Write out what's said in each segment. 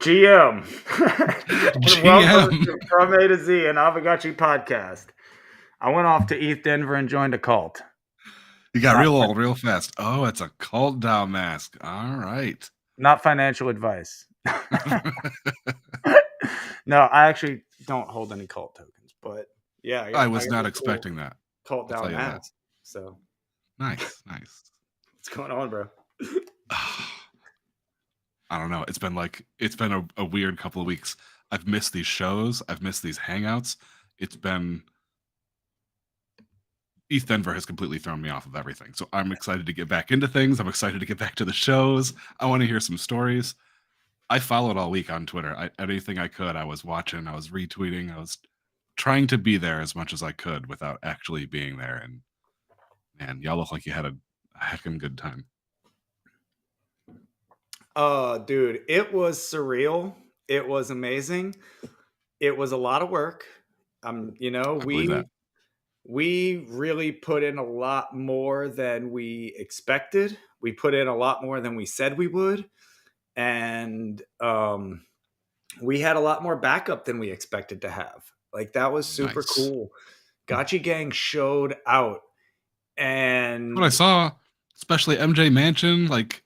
GM. And welcome GM. to From A to Z, an Aavegotchi podcast. I went off to East Denver and joined a cult. You got Not, real old real fast. Oh, it's a cult down mask. All right. not financial advice. No, I actually don't hold any cult tokens, but yeah, I I was got not a expecting cool that. cult I'll tell down you that. mask. So Nice. what's going on, bro? I don't know. It's been a weird couple of weeks. I've missed these shows. I've missed these hangouts. It's been East Denver has completely thrown me off of everything. So I'm excited to get back into things. I'm excited to get back to the shows. I want to hear some stories. I followed all week on Twitter. Anything I could, I was watching, I was retweeting, I was trying to be there as much as I could without actually being there. And man, y'all look like you had a heckin' good time. Dude, it was surreal. It was amazing. It was a lot of work. I believe that. We really put in a lot more than we expected. We put in a lot more than we said we would. And we had a lot more backup than we expected to have. Like, that was super Nice. cool. Gotchi Gang showed out. And What I saw, especially MJ Mansion, like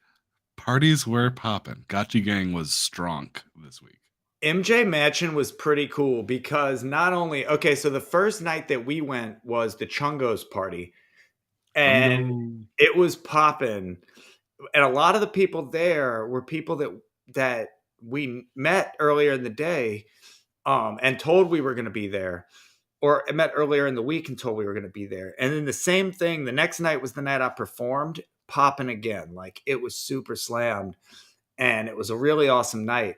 parties were popping. Gotchi Gang was strong this week. MJ Mansion was pretty cool because not only, okay, so the first night that we went was the Chungos party. And it was popping. And a lot of the people there were people that we met earlier in the day and told we were going to be there, or met earlier in the week and told we were going to be there. And then the same thing, the next night was the night I performed, popping again. Like, it was super slammed, and it was a really awesome night.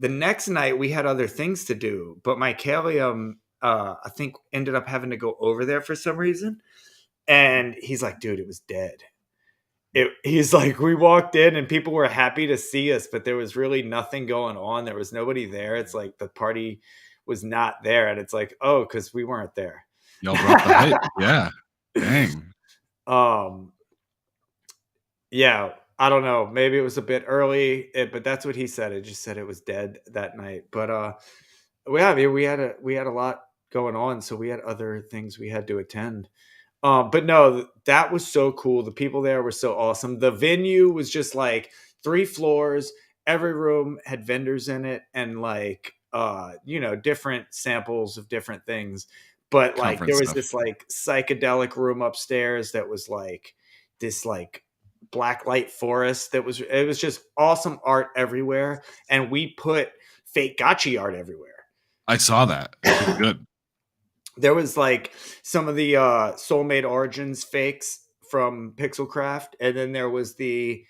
The next night we had other things to do, but my Kalium, I think, ended up having to go over there for some reason. And he's like, dude, it was dead. He's like, we walked in and people were happy to see us, but there was really nothing going on. There was nobody there. It's like the party was not there. And it's like, oh, because we weren't there. Y'all brought the hype. Yeah. Dang. Yeah, I don't know. Maybe it was a bit early, but that's what he said. It just said it was dead that night. But yeah, I mean, we had a lot going on, so we had other things we had to attend. But no, that was so cool. The people there were so awesome. The venue was just like 3 floors. Every room had vendors in it, and like different samples of different things. But like there was this like psychedelic room upstairs that was like this like blacklight forest it was just awesome art everywhere, and we put fake gotchi art everywhere. I saw that. It was good. There was like some of the Soulmate Origins fakes from Pixelcraft, and then there was the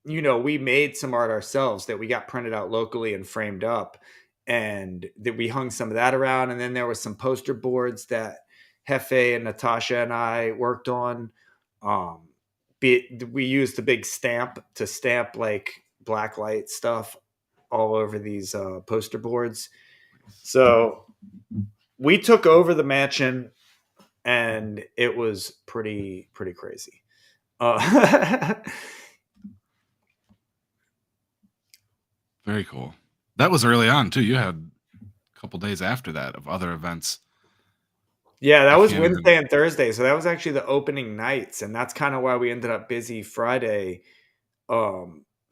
we made some art ourselves that we got printed out locally and framed up, and that we hung some of that around. And then there was some poster boards that Hefe and Natasha and I worked on. We used a big stamp to stamp like blacklight stuff all over these poster boards. So we took over the mansion, and it was pretty crazy. Very cool. That was early on too. You had a couple days after that of other events. Yeah, that was Wednesday and Thursday. So that was actually the opening nights, and that's kind of why we ended up busy Friday.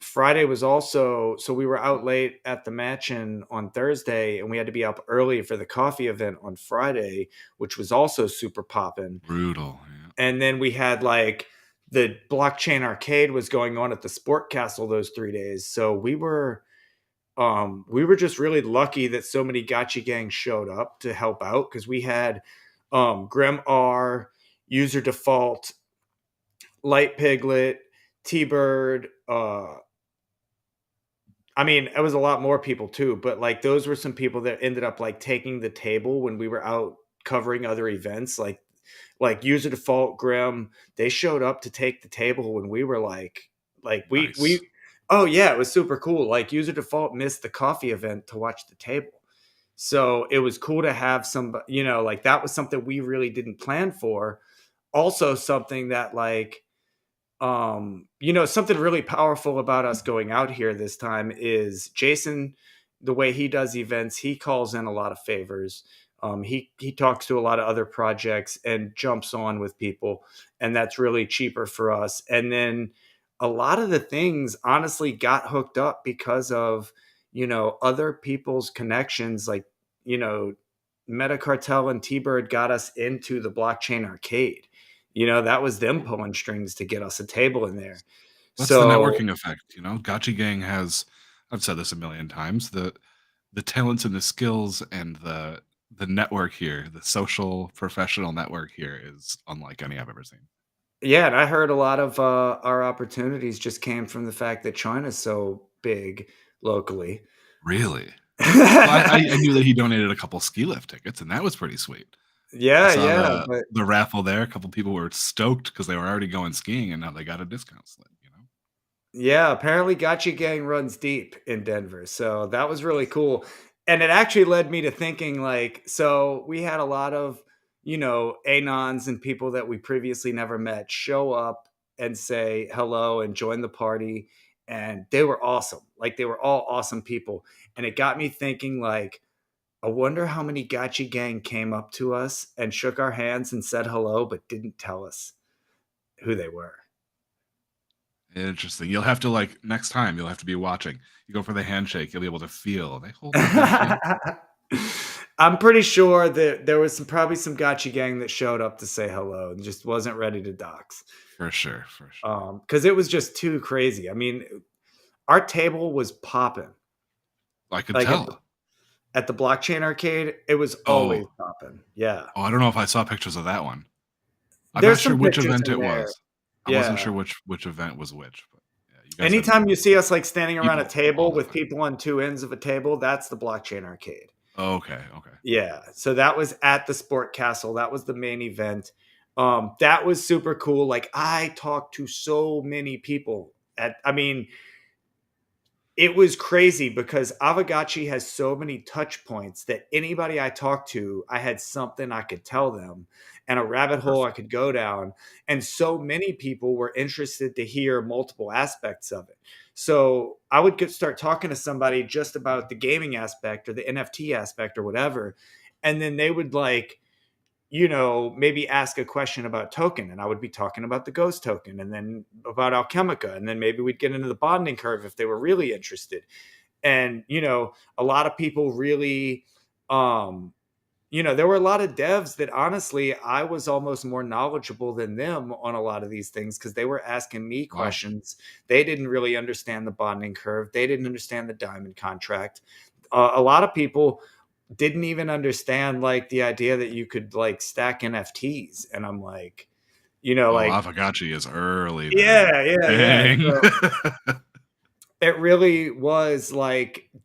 Friday was also, so we were out late at the mansion on Thursday, and we had to be up early for the coffee event on Friday, which was also super poppin'. Brutal. Yeah. And then we had like the blockchain arcade was going on at the Sport Castle those 3 days. So we were just really lucky that so many Gotchi gangs showed up to help out, because we had Grim R, User Default, Light Piglet, T-Bird. I mean, it was a lot more people too, but like those were some people that ended up like taking the table when we were out covering other events. Like User Default, Grim, they showed up to take the table when we were like Nice. oh yeah, it was super cool. Like User Default missed the coffee event to watch the table. So it was cool to have some, like that was something we really didn't plan for. Also something that like, Something really powerful about us going out here this time is Jason, the way he does events, he calls in a lot of favors. He talks to a lot of other projects and jumps on with people, and that's really cheaper for us. And then a lot of the things honestly got hooked up because of other people's connections, like you know Metacartel and T-Bird got us into the blockchain arcade. That was them pulling strings to get us a table in there. That's the So networking effect, Gotchi Gang has, I've said this a million times, the talents and the skills and the network here, the social professional network here is unlike any I've ever seen. yeah, and I heard a lot of our opportunities just came from the fact that China's so big locally. Really? Well, I knew that he donated a couple ski lift tickets, and that was pretty sweet. I Yeah, saw yeah, the but the raffle there. A couple people were stoked because they were already going skiing, and now they got a discount slip. yeah, apparently Gotchi Gang runs deep in Denver. So that was really cool. And it actually led me to thinking so we had a lot of, Anons and people that we previously never met show up and say hello and join the party. And they were awesome. Like they were all awesome people. And it got me thinking I wonder how many Gotchi Gang came up to us and shook our hands and said hello, but didn't tell us who they were. Interesting. You'll have to next time. You'll have to be watching. You go for the handshake. You'll be able to feel they hold the handshake. I'm pretty sure that there was probably some Gotchi Gang that showed up to say hello and just wasn't ready to dox. For sure. For sure. Because it was just too crazy. I mean, our table was popping. I could Like tell. at the blockchain arcade, it was always popping. Yeah. Oh, I don't know if I saw pictures of that one. I'm There's not sure some which pictures event in it there. was. I wasn't Yeah. sure which event was which. But yeah, you guys Anytime you see us standing around a people table all the with time. people on two ends of a table, that's the blockchain arcade. Oh, okay. Yeah. So that was at the Sport Castle. That was the main event. That was super cool. Like I talked to so many people it was crazy because Aavegotchi has so many touch points that anybody I talked to, I had something I could tell them and a rabbit hole I Perfect. could go down. And so many people were interested to hear multiple aspects of it. So I would start talking to somebody just about the gaming aspect or the NFT aspect or whatever. And then they would maybe ask a question about token, and I would be talking about the ghost token and then about Alchemica. And then maybe we'd get into the bonding curve if they were really interested. And, a lot of people really, there were a lot of devs that honestly, I was almost more knowledgeable than them on a lot of these things because they were asking me Wow. questions. They didn't really understand the bonding curve. They didn't understand the diamond contract. A lot of people didn't even understand the idea that you could stack NFTs. And I'm like, Oh, Aavegotchi is early then. yeah, yeah, yeah. Dang. So it really was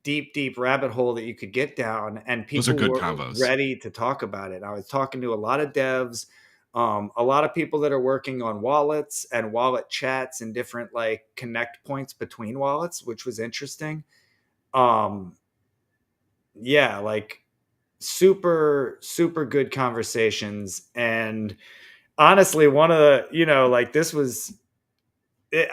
deep, deep rabbit hole that you could get down, and Those are people good were combos. ready to talk about it. I was talking to a lot of devs, a lot of people that are working on wallets and wallet chats and different connect points between wallets, which was interesting. Yeah, super super good conversations. And honestly, one of the this was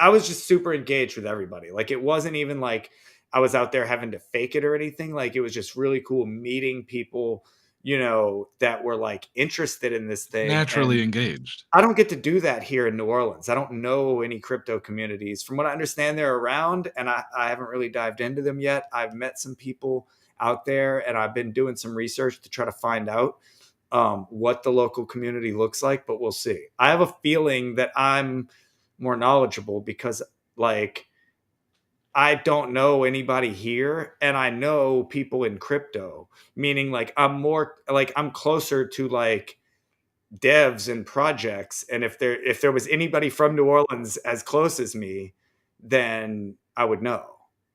I was just super engaged with everybody. It wasn't even I was out there having to fake it or anything. It was just really cool meeting people that were interested in this thing. Naturally And engaged. I don't get to do that here in New Orleans. I don't know any crypto communities. From what I understand, they're around, and I haven't really dived into them yet. I've met some people out there, and I've been doing some research to try to find out what the local community looks like, but we'll see. I have a feeling that I'm more knowledgeable because, I don't know anybody here, and I know people in crypto, meaning I'm closer to devs and projects. And if there was anybody from New Orleans as close as me, then I would know.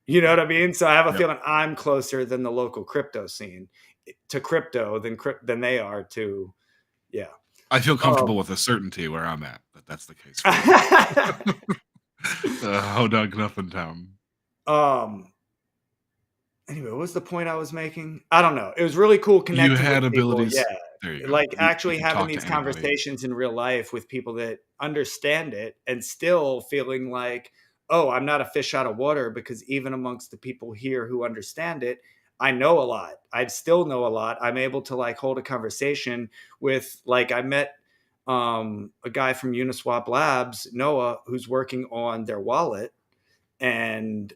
You know what I mean? So I have a Yep. feeling I'm closer than the local crypto scene to crypto than they are to yeah. I feel comfortable with a certainty where I'm at that's the case for you. Hodog Nothing Town. Anyway, what was the point I was making? I don't know. It was really cool You connecting had with people. abilities. Yeah. There you go. like You actually can having talk to these anybody. conversations in real life with people that understand it and still feeling like, oh, I'm not a fish out of water, because even amongst the people here who understand it, I know a lot. I still know a lot. I'm able to like hold a conversation with, like, I met a guy from Uniswap Labs, Noah, who's working on their wallet, and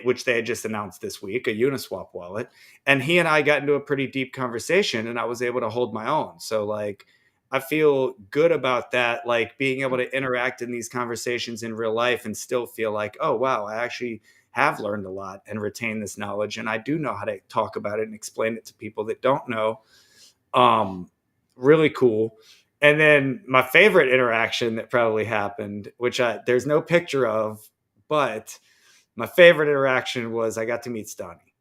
which they had just announced this week, a Uniswap wallet. And he and I got into a pretty deep conversation, and I was able to hold my own. So like, I feel good about that, like being able to interact in these conversations in real life and still feel like, oh wow, I actually have learned a lot and retained this knowledge, and I do know how to talk about it and explain it to people that don't know. um Really cool. And then my favorite interaction that probably happened, which there's no picture of, but my favorite interaction was I got to meet Stoney.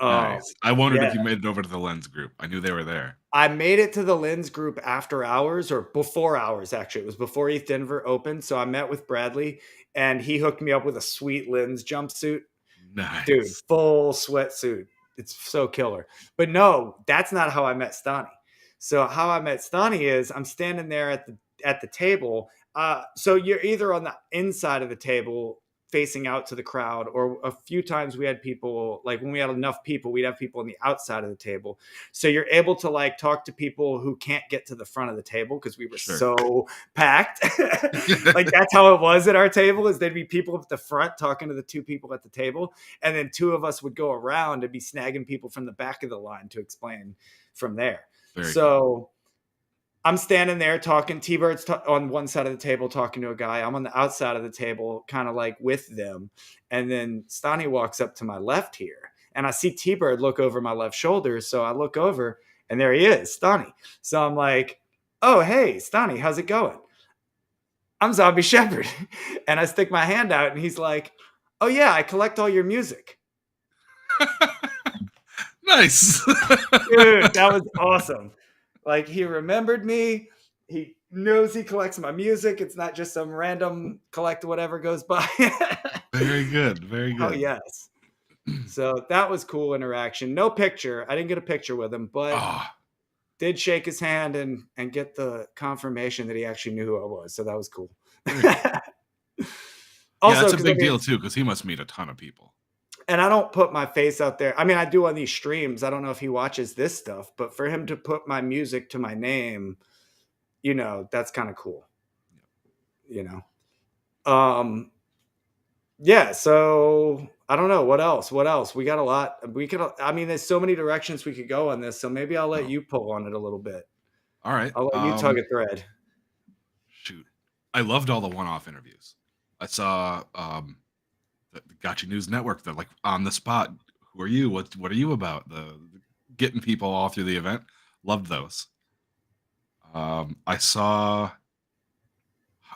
Nice. I wondered Yeah, if you made it over to the Lens group. I knew they were there. I made it to the Lens group after hours, or before hours, actually. It was before ETH Denver opened. So I met with Bradley, and he hooked me up with a sweet Lens jumpsuit. Dude, Nice. full sweatsuit. It's so killer. But no, that's not how I met Stani. So how I met Stani is I'm standing there at the table. So you're either on the inside of the table facing out to the crowd, or a few times we had people, like when we had enough people, we'd have people on the outside of the table. So you're able to like talk to people who can't get to the front of the table because we were Sure. so packed. Like that's how it was at our table, is there'd be people at the front talking to the two people at the table, and then two of us would go around and be snagging people from the back of the line to explain from there. Very cool. So I'm standing there talking. T-Bird's on one side of the table talking to a guy. I'm on the outside of the table, kind of like with them. And then Stani walks up to my left here, and I see T-Bird look over my left shoulder. So I look over, and there he is, Stani. So I'm like, oh, hey, Stani, how's it going? I'm Zombie Shepherd. And I stick my hand out, and he's like, oh, yeah, I collect all your music. Nice. Dude, that was awesome. Like, he remembered me. He knows he collects my music. It's not just some random collect whatever goes by. Very good. Very Oh, good. yes. So that was cool interaction. No picture. I didn't get a picture with him, but Oh, did shake his hand and get the confirmation that he actually knew who I was. So that was cool. very cool. Yeah, Also, that's a because I big mean, deal too, because he must meet a ton of people. and I don't put my face out there. I mean, I do on these streams. I don't know if he watches this stuff, but for him to put my music to my name, that's kind of cool. You know. Yeah, so I don't know what else. What else? We got a lot. We could I mean, there's so many directions we could go on this, so maybe I'll let Oh, you pull on it a little bit. all right. I'll let you tug a thread. Shoot. I loved all the one-off interviews. I saw the Gotchi News Network. They're like on the spot. Who are you? What are you about? The getting people all through the event. Loved those. I saw.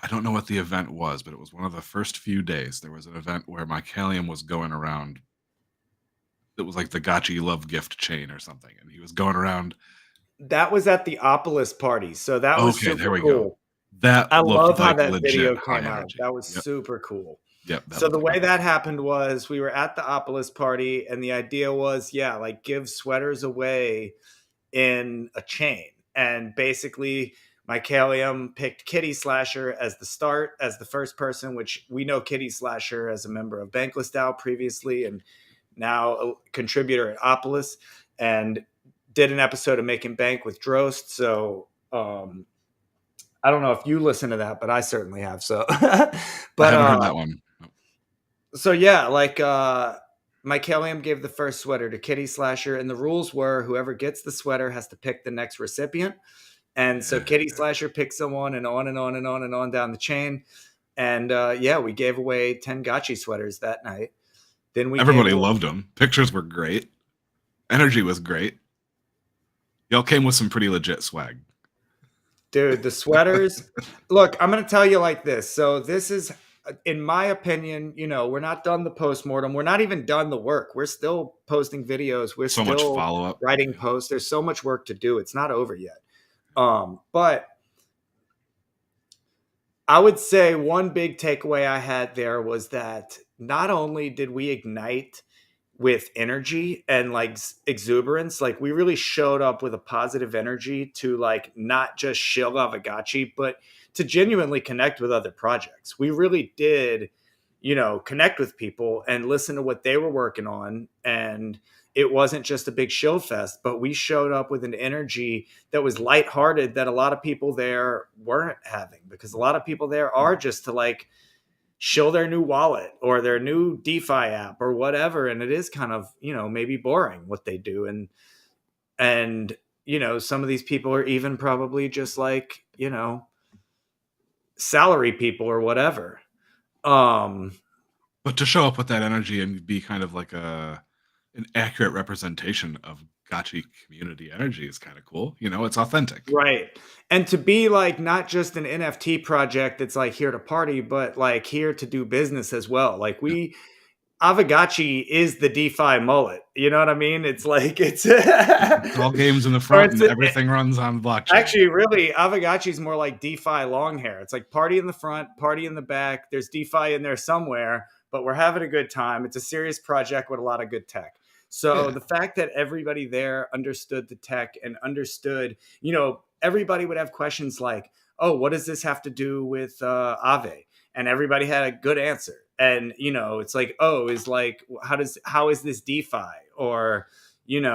I don't know what the event was, but it was one of the first few days. There was an event where Mycalium was going around. It was like the Gotchi Love Gift chain or something, and he was going around. That was at the Opolis party, so that was Okay, there super we go. cool. That I looked love how like that legit video high came out. energy. That was Yep, super cool. yep. That So looked the like way a that happened was we were at the Opolis party, and the idea was, yeah, like give sweaters away in a chain. And basically, Mycalium picked Kitty Slasher as the start, as the first person, which we know Kitty Slasher as a member of Bankless DAO previously, and now a contributor at Opolis, and did an episode of Making Bank with Drost. So I don't know if you listen to that, but I certainly have. So, I but haven't heard that one. so yeah, like Mycalium gave the first sweater to Kitty Slasher, and the rules were whoever gets the sweater has to pick the next recipient. And so Kitty Yeah. Slasher picked someone, and on and on and on and on down the chain. And yeah, we gave away 10 Gotchi sweaters that night. Then we gave Everybody away, loved them. Pictures were great. Energy was great. Y'all came with some pretty legit swag. dude, the sweaters. Look, I'm going to tell you like this. So this is, in my opinion, we're not done the postmortem. We're not even done the work. We're still posting videos. We're So much still follow-up. writing posts. There's so much work to do. It's not over yet. But I would say one big takeaway I had there was that not only did we ignite with energy and like exuberance. Like we really showed up with a positive energy to like not just shill Aavegotchi, but to genuinely connect with other projects. We really did, connect with people and listen to what they were working on. And it wasn't just a big shill fest, but we showed up with an energy that was lighthearted that a lot of people there weren't having, because a lot of people there are just to like show their new wallet or their new DeFi app or whatever. And it is kind of, maybe boring what they do. And, some of these people are even probably just like, salary people or whatever. But to show up with that energy and be kind of like an accurate representation of Gotchi community energy is kind of cool. It's authentic. Right. And to be like not just an NFT project that's like here to party, but like here to do business as well. Like Aavegotchi is the DeFi mullet. You know what I mean? It's like it's all games in the front and everything runs on blockchain. Actually, really, Aavegotchi is more like DeFi long hair. It's like party in the front, party in the back. There's DeFi in there somewhere, but we're having a good time. It's a serious project with a lot of good tech. So the fact that everybody there understood the tech and understood, everybody would have questions like, oh, what does this have to do with Aave? And everybody had a good answer. And, it's like, oh, is like, how is this DeFi? Or, there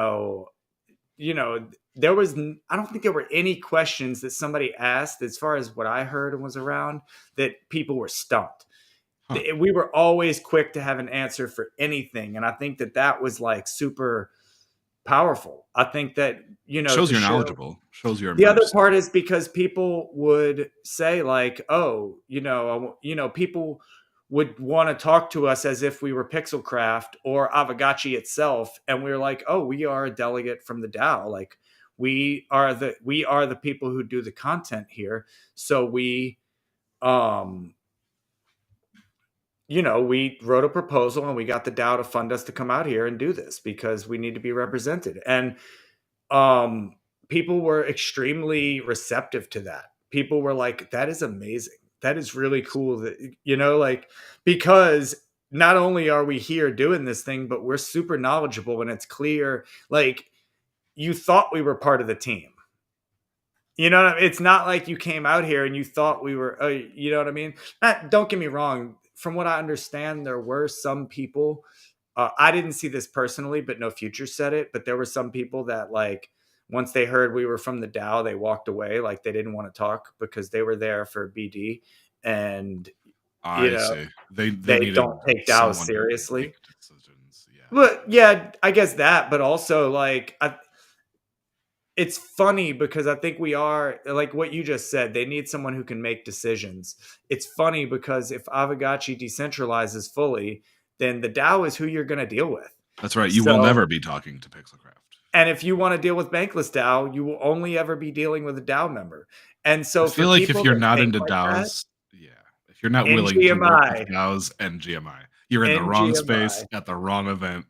was, I don't think there were any questions that somebody asked, as far as what I heard and was around, that people were stumped. We were always quick to have an answer for anything. And I think that was like super powerful. I think that, shows you're knowledgeable, shows you're immersed. The other part is because people would say like, oh, people would want to talk to us as if we were Pixelcraft or Aavegotchi itself. And we were like, oh, we are a delegate from the DAO. Like we are the people who do the content here. So we wrote a proposal and we got the DAO to fund us to come out here and do this because we need to be represented. And people were extremely receptive to that. People were like, that is amazing. That is really cool that, because not only are we here doing this thing, but we're super knowledgeable and it's clear. Like you thought we were part of the team. It's not like you came out here and you thought we were, you know what I mean? Don't get me wrong. From what I understand, there were some people, I didn't see this personally, but No Future said it, but there were some people that like, once they heard we were from the DAO, they walked away. Like they didn't want to talk because they were there for BD. And, I see. They don't take DAOs seriously. But yeah, I guess that, but also like, it's funny because I think we are like what you just said. They need someone who can make decisions. It's funny because if Aavegotchi decentralizes fully, then the DAO is who you're going to deal with. That's right. You will never be talking to Pixelcraft. And if you want to deal with Bankless DAO, you will only ever be dealing with a DAO member. And so I feel like if you're not into DAOs, if you're not willing to work with DAOs and GMI, you're in the wrong space at the wrong event.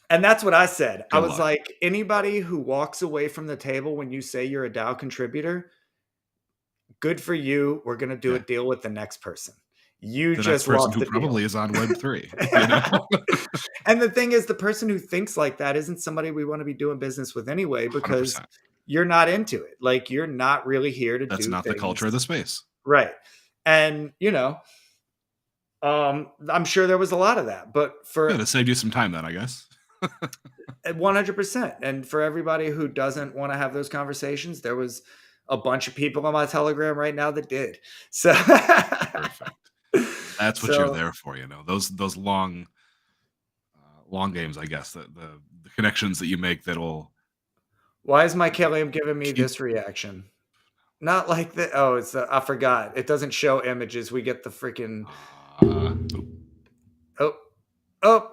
And that's what I said. I was like, anybody who walks away from the table when you say you're a DAO contributor, good for you. We're going to do a deal with the next person. You the just next person lost who the probably deal. is on Web3. And the thing is, the person who thinks like that isn't somebody we want to be doing business with anyway, because 100%. You're not into it. Like you're not really here to That's do not things. The culture of the space. Right. And, I'm sure there was a lot of that, but that saved you some time then, I guess. 100%. And for everybody who doesn't want to have those conversations, there was a bunch of people on my Telegram right now that did. So perfect. That's what you're there for, those long games, I guess, the connections that you make that'll. Why is my Killiam giving me this reaction? Not like that. Oh, I forgot. It doesn't show images. We get the freaking. Oh.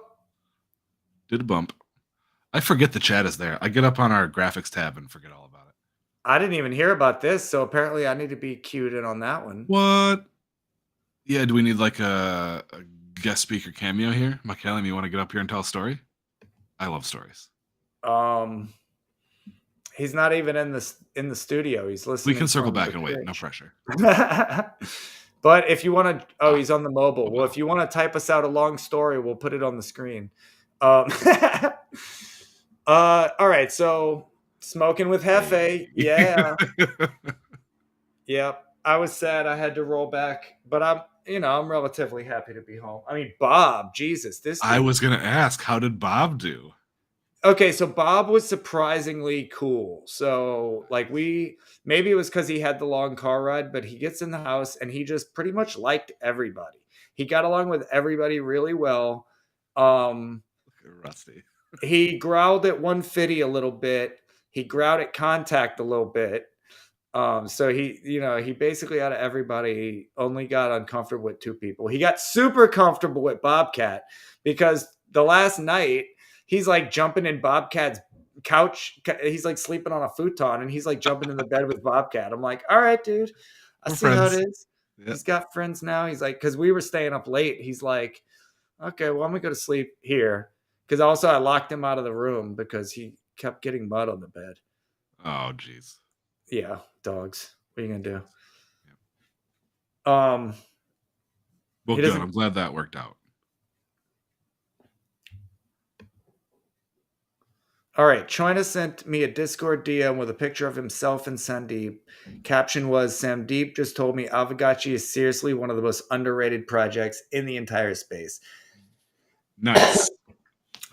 Did a bump. I forget the chat is there. I get up on our graphics tab and forget all about it. I didn't even hear about this, so apparently I need to be cued in on that one. What? Yeah, do we need like a guest speaker cameo here? Michaelim, you want to get up here and tell a story? I love stories. He's not even in the studio. He's listening. We can circle back and wait. No pressure. But if you want to, he's on the mobile. Well, if you want to type us out a long story, we'll put it on the screen. Um, all right. So smoking with Hefe. Hey. Yeah. Yep. I was sad I had to roll back, but I'm relatively happy to be home. I mean, Bob, Jesus, this I dude. was gonna ask, how did Bob do? Okay, so Bob was surprisingly cool. So, like, maybe it was because he had the long car ride, but he gets in the house and he just pretty much liked everybody. He got along with everybody really well. Um, Rusty. he growled at 150 a little bit. He growled at Contact a little bit. So he basically out of everybody only got uncomfortable with two people. He got super comfortable with Bobcat because the last night he's like jumping in Bobcat's couch. He's like sleeping on a futon and he's like jumping in the bed with Bobcat. I'm like, all right, dude, I We're see how it friends. is. Yeah. He's got friends now. He's like, because we were staying up late. He's like, okay, well, I'm gonna go to sleep here. Because also I locked him out of the room because he kept getting mud on the bed. Oh, jeez. Yeah, dogs. What are you gonna Yeah. do? Well, He good. doesn't. I'm glad that worked out. All right, China sent me a Discord DM with a picture of himself and Sandeep. Caption was, Sandeep just told me Aavegotchi is seriously one of the most underrated projects in the entire space. Nice.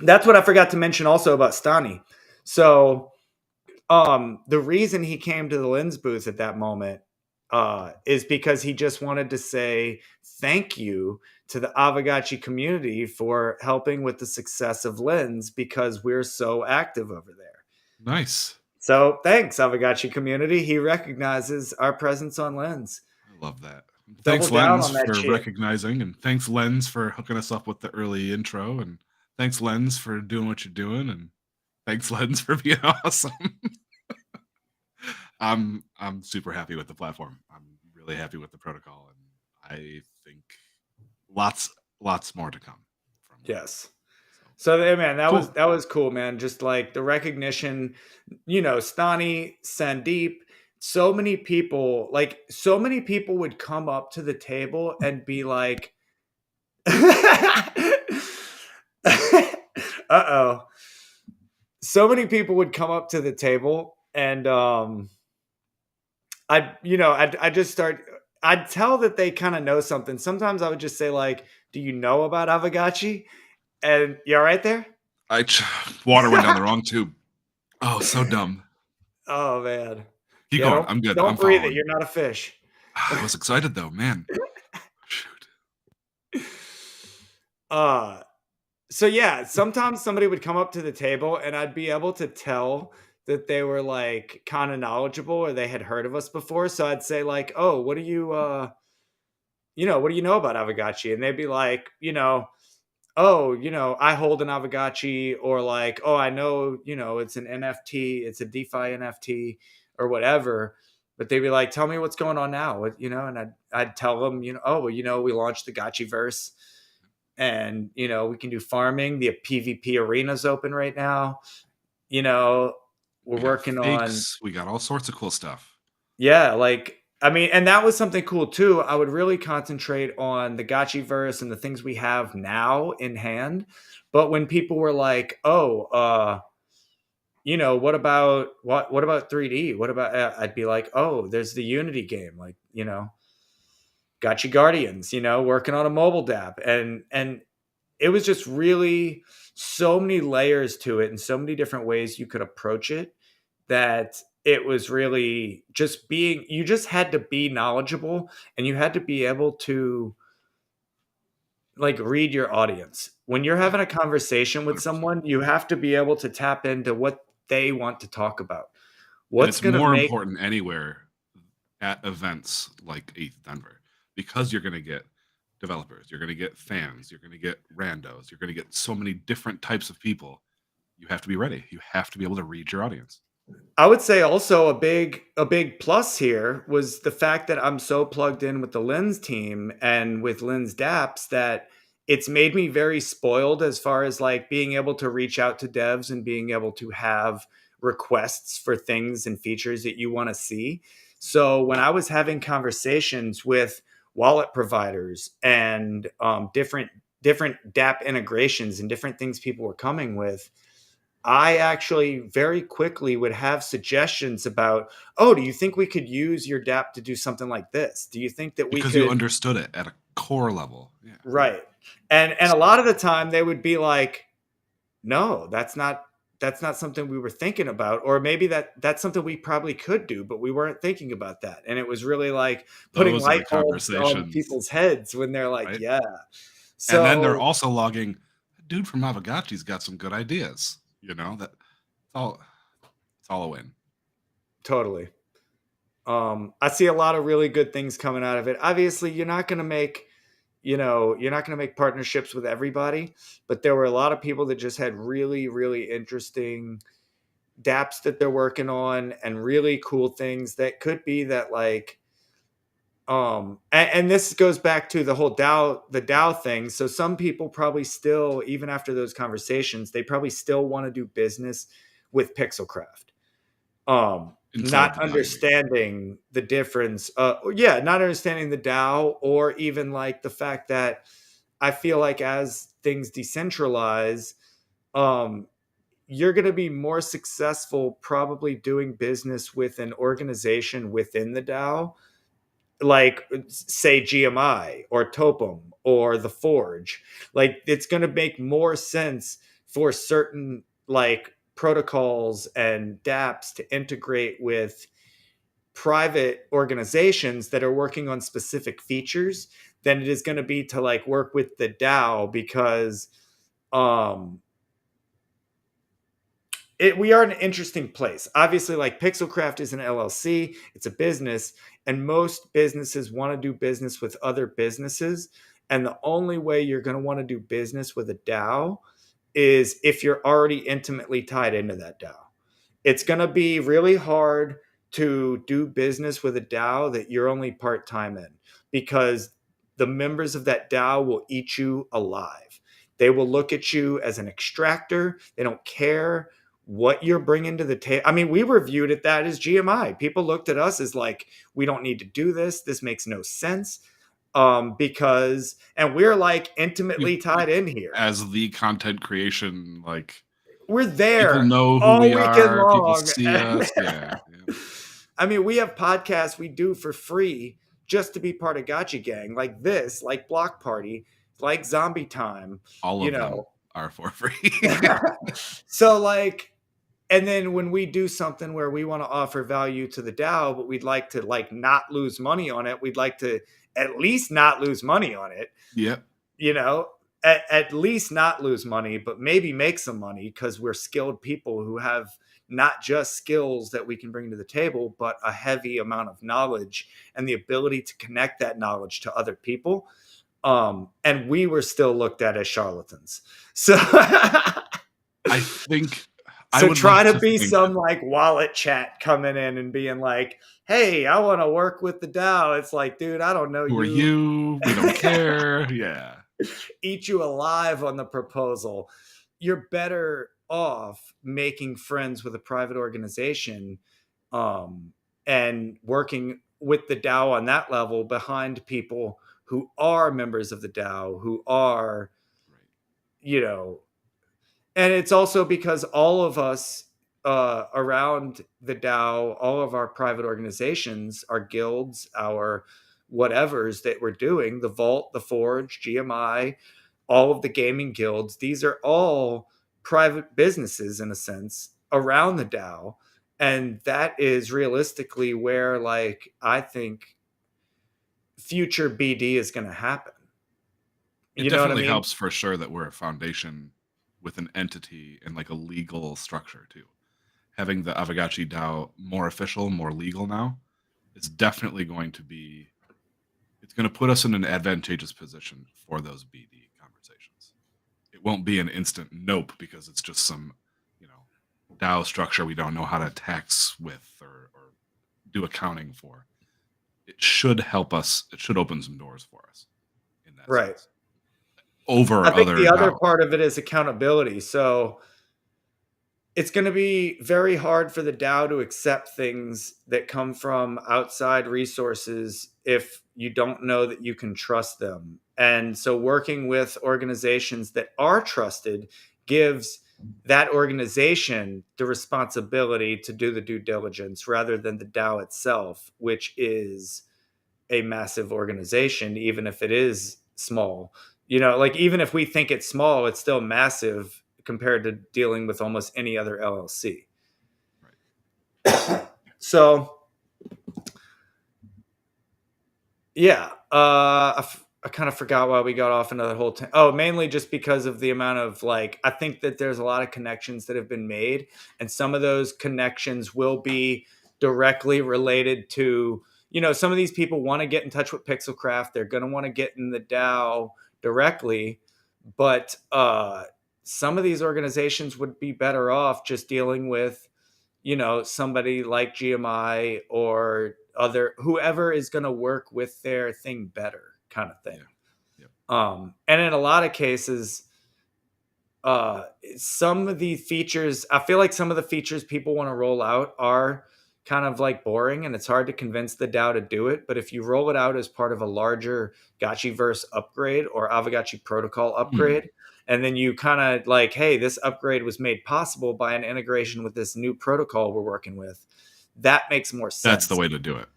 That's what I forgot to mention also about Stani. So the reason he came to the Lens booth at that moment is because he just wanted to say thank you to the Aavegotchi community for helping with the success of Lens because we're so active over there. Nice. So thanks, Aavegotchi community. He recognizes our presence on Lens. I love that. Double Thanks, down Lens, on that for shit. recognizing, and thanks, Lens, for hooking us up with the early intro, and thanks, Lens, for doing what you're doing, and thanks, Lens, for being awesome. I'm super happy with the platform. I'm really happy with the protocol, and I think lots more to come from Lens. Yes. So man, Cool. that was cool, man. Just like the recognition, Stani, Sandeep, so many people would come up to the table and be like, uh-oh. So many people would come up to the table and I'd just start. I'd tell that they kind of know something. Sometimes I would just say like, "Do you know about Aavegotchi?" And you all right there? Water went down the wrong tube. Oh, so dumb. Oh man. Keep Yeah, going. I'm good. I'm don't breathe it. following. You're not a fish. I was excited though, man. Shoot. So yeah, sometimes somebody would come up to the table and I'd be able to tell that they were like kind of knowledgeable or they had heard of us before. So I'd say like, "Oh, what do you what do you know about Aavegotchi?" And they'd be like, "Oh, I hold an Aavegotchi," or like, "Oh, I know, it's an NFT, it's a DeFi NFT or whatever." But they'd be like, "Tell me what's going on now," and I'd tell them, "Oh, well, we launched the Gotchiverse, and we can do farming. The PvP arena's open right now. You know, we're We got working on." fakes. We got all sorts of cool stuff. Yeah, like I mean, and that was something cool too. I would really concentrate on the Gotchiverse and the things we have now in hand. But when people were like, "Oh, what about 3D? What about?" I'd be like, "Oh, there's the Unity game, like Gotchi Guardians, working on a mobile dApp," and it was just really so many layers to it and so many different ways you could approach it that it was really just you just had to be knowledgeable and you had to be able to like read your audience. When you're Yeah, having a conversation with 100%. someone, you have to be able to tap into what they want to talk about. And What's it's going to more make important anywhere at events like ETH Denver because you're going to get developers, you're going to get fans, you're going to get randos, you're going to get so many different types of people. You have to be ready. You have to be able to read your audience. I would say also a big plus here was the fact that I'm so plugged in with the Lens team and with Lens dApps that it's made me very spoiled as far as like being able to reach out to devs and being able to have requests for things and features that you want to see. So when I was having conversations with wallet providers and different different DApp integrations and different things people were coming with, I actually very quickly would have suggestions about, oh, do you think we could use your DApp to do something like this? Do you think that we Because you could? understood it at a core level. Yeah. Right. And a lot of the time they would be like, no, that's not something we were thinking about, or maybe that's something we probably could do, but we weren't thinking about that. And it was really like putting Those are the light bulbs on conversations, people's heads when they're like, right? yeah. And then they're So also logging, dude from Aavegotchi's got some good ideas. That it's all a win. totally. I see a lot of really good things coming out of it. Obviously, you're not going to make partnerships with everybody, but there were a lot of people that just had really, really interesting dApps that they're working on and really cool things that could be that like, and this goes back to the whole the DAO thing. So some people probably still, even after those conversations, they probably still want to do business with Pixelcraft. Inside Not the DAO, you mean? understanding the difference. Yeah, not understanding the DAO, or even like the fact that I feel like as things decentralize, um, you're going to be more successful probably doing business with an organization within the DAO, like say GMI or Topum or the Forge. Like it's going to make more sense for certain like protocols and dApps to integrate with private organizations that are working on specific features than it is going to be to like work with the DAO, because um we are in an interesting place. Obviously, like Pixelcraft is an LLC, it's a business, and most businesses want to do business with other businesses. And the only way you're going to want to do business with a DAO is if you're already intimately tied into that DAO. It's going to be really hard to do business with a DAO that you're only part time in, because the members of that DAO will eat you alive. They will look at you as an extractor. They don't care what you're bringing to the table. I mean, we were viewed at that as GMI. People looked at us as like, we don't need to do this. This makes no sense. Because, and we're like intimately tied in here. As the content creation, like, We're people there know who all we weekend are, people long. see us. Yeah. I mean, we have podcasts we do for free just to be part of Gotchi Gang, like this, like Block Party, like Zombie Time, All you of them know. are for free. So like, and then when we do something where we want to offer value to the DAO, but we'd like to like not lose money on it, we'd like to at least not lose money on it. Yep. You know, at least not lose money, but maybe make some money, because we're skilled people who have not just skills that we can bring to the table, but a heavy amount of knowledge and the ability to connect that knowledge to other people. And we were still looked at as charlatans. So I think I so would try like to to be think. some like wallet chat coming in and being like, hey, I want to work with the DAO. It's like, dude, I don't know Who are you. you? We don't care. Yeah. Eat you alive on the proposal. You're better off making friends with a private organization, and working with the DAO on that level behind people who are members of the DAO, who are, Right. you know, and it's also because all of us around the DAO, all of our private organizations, our guilds, our whatevers that we're doing, the Vault, the Forge, GMI, all of the gaming guilds, these are all private businesses in a sense around the DAO. And that is realistically where, like, I think future BD is going to happen. It You know what I definitely mean? helps for sure that we're a foundation with an entity and like a legal structure too. Having the Aavegotchi DAO more official, more legal now is definitely going to be. It's going to put us in an advantageous position for those BD conversations. It won't be an instant nope because it's just some, DAO structure we don't know how to tax with or do accounting for. It should help us. It should open some doors for us in that Right. sense over I think other the other DAOs. part of it is accountability. So it's going to be very hard for the DAO to accept things that come from outside resources if you don't know that you can trust them. And so working with organizations that are trusted gives that organization the responsibility to do the due diligence rather than the DAO itself, which is a massive organization, even if it is small. Like even if we think it's small, it's still massive compared to dealing with almost any other LLC. Right. So, yeah, I kind of forgot why we got off into the whole mainly just because of the amount of I think that there's a lot of connections that have been made, and some of those connections will be directly related to, some of these people want to get in touch with Pixelcraft. They're going to want to get in the DAO directly, but some of these organizations would be better off just dealing with, somebody like GMI or whoever is going to work with their thing better, kind of thing. Yeah. And in a lot of cases, some of the features, I feel like some of the features people want to roll out are kind of boring, and it's hard to convince the DAO to do it. But if you roll it out as part of a larger Gotchiverse upgrade or Aavegotchi protocol upgrade, and then you kind of hey, this upgrade was made possible by an integration with this new protocol we're working with, that makes more sense. That's the way to do it.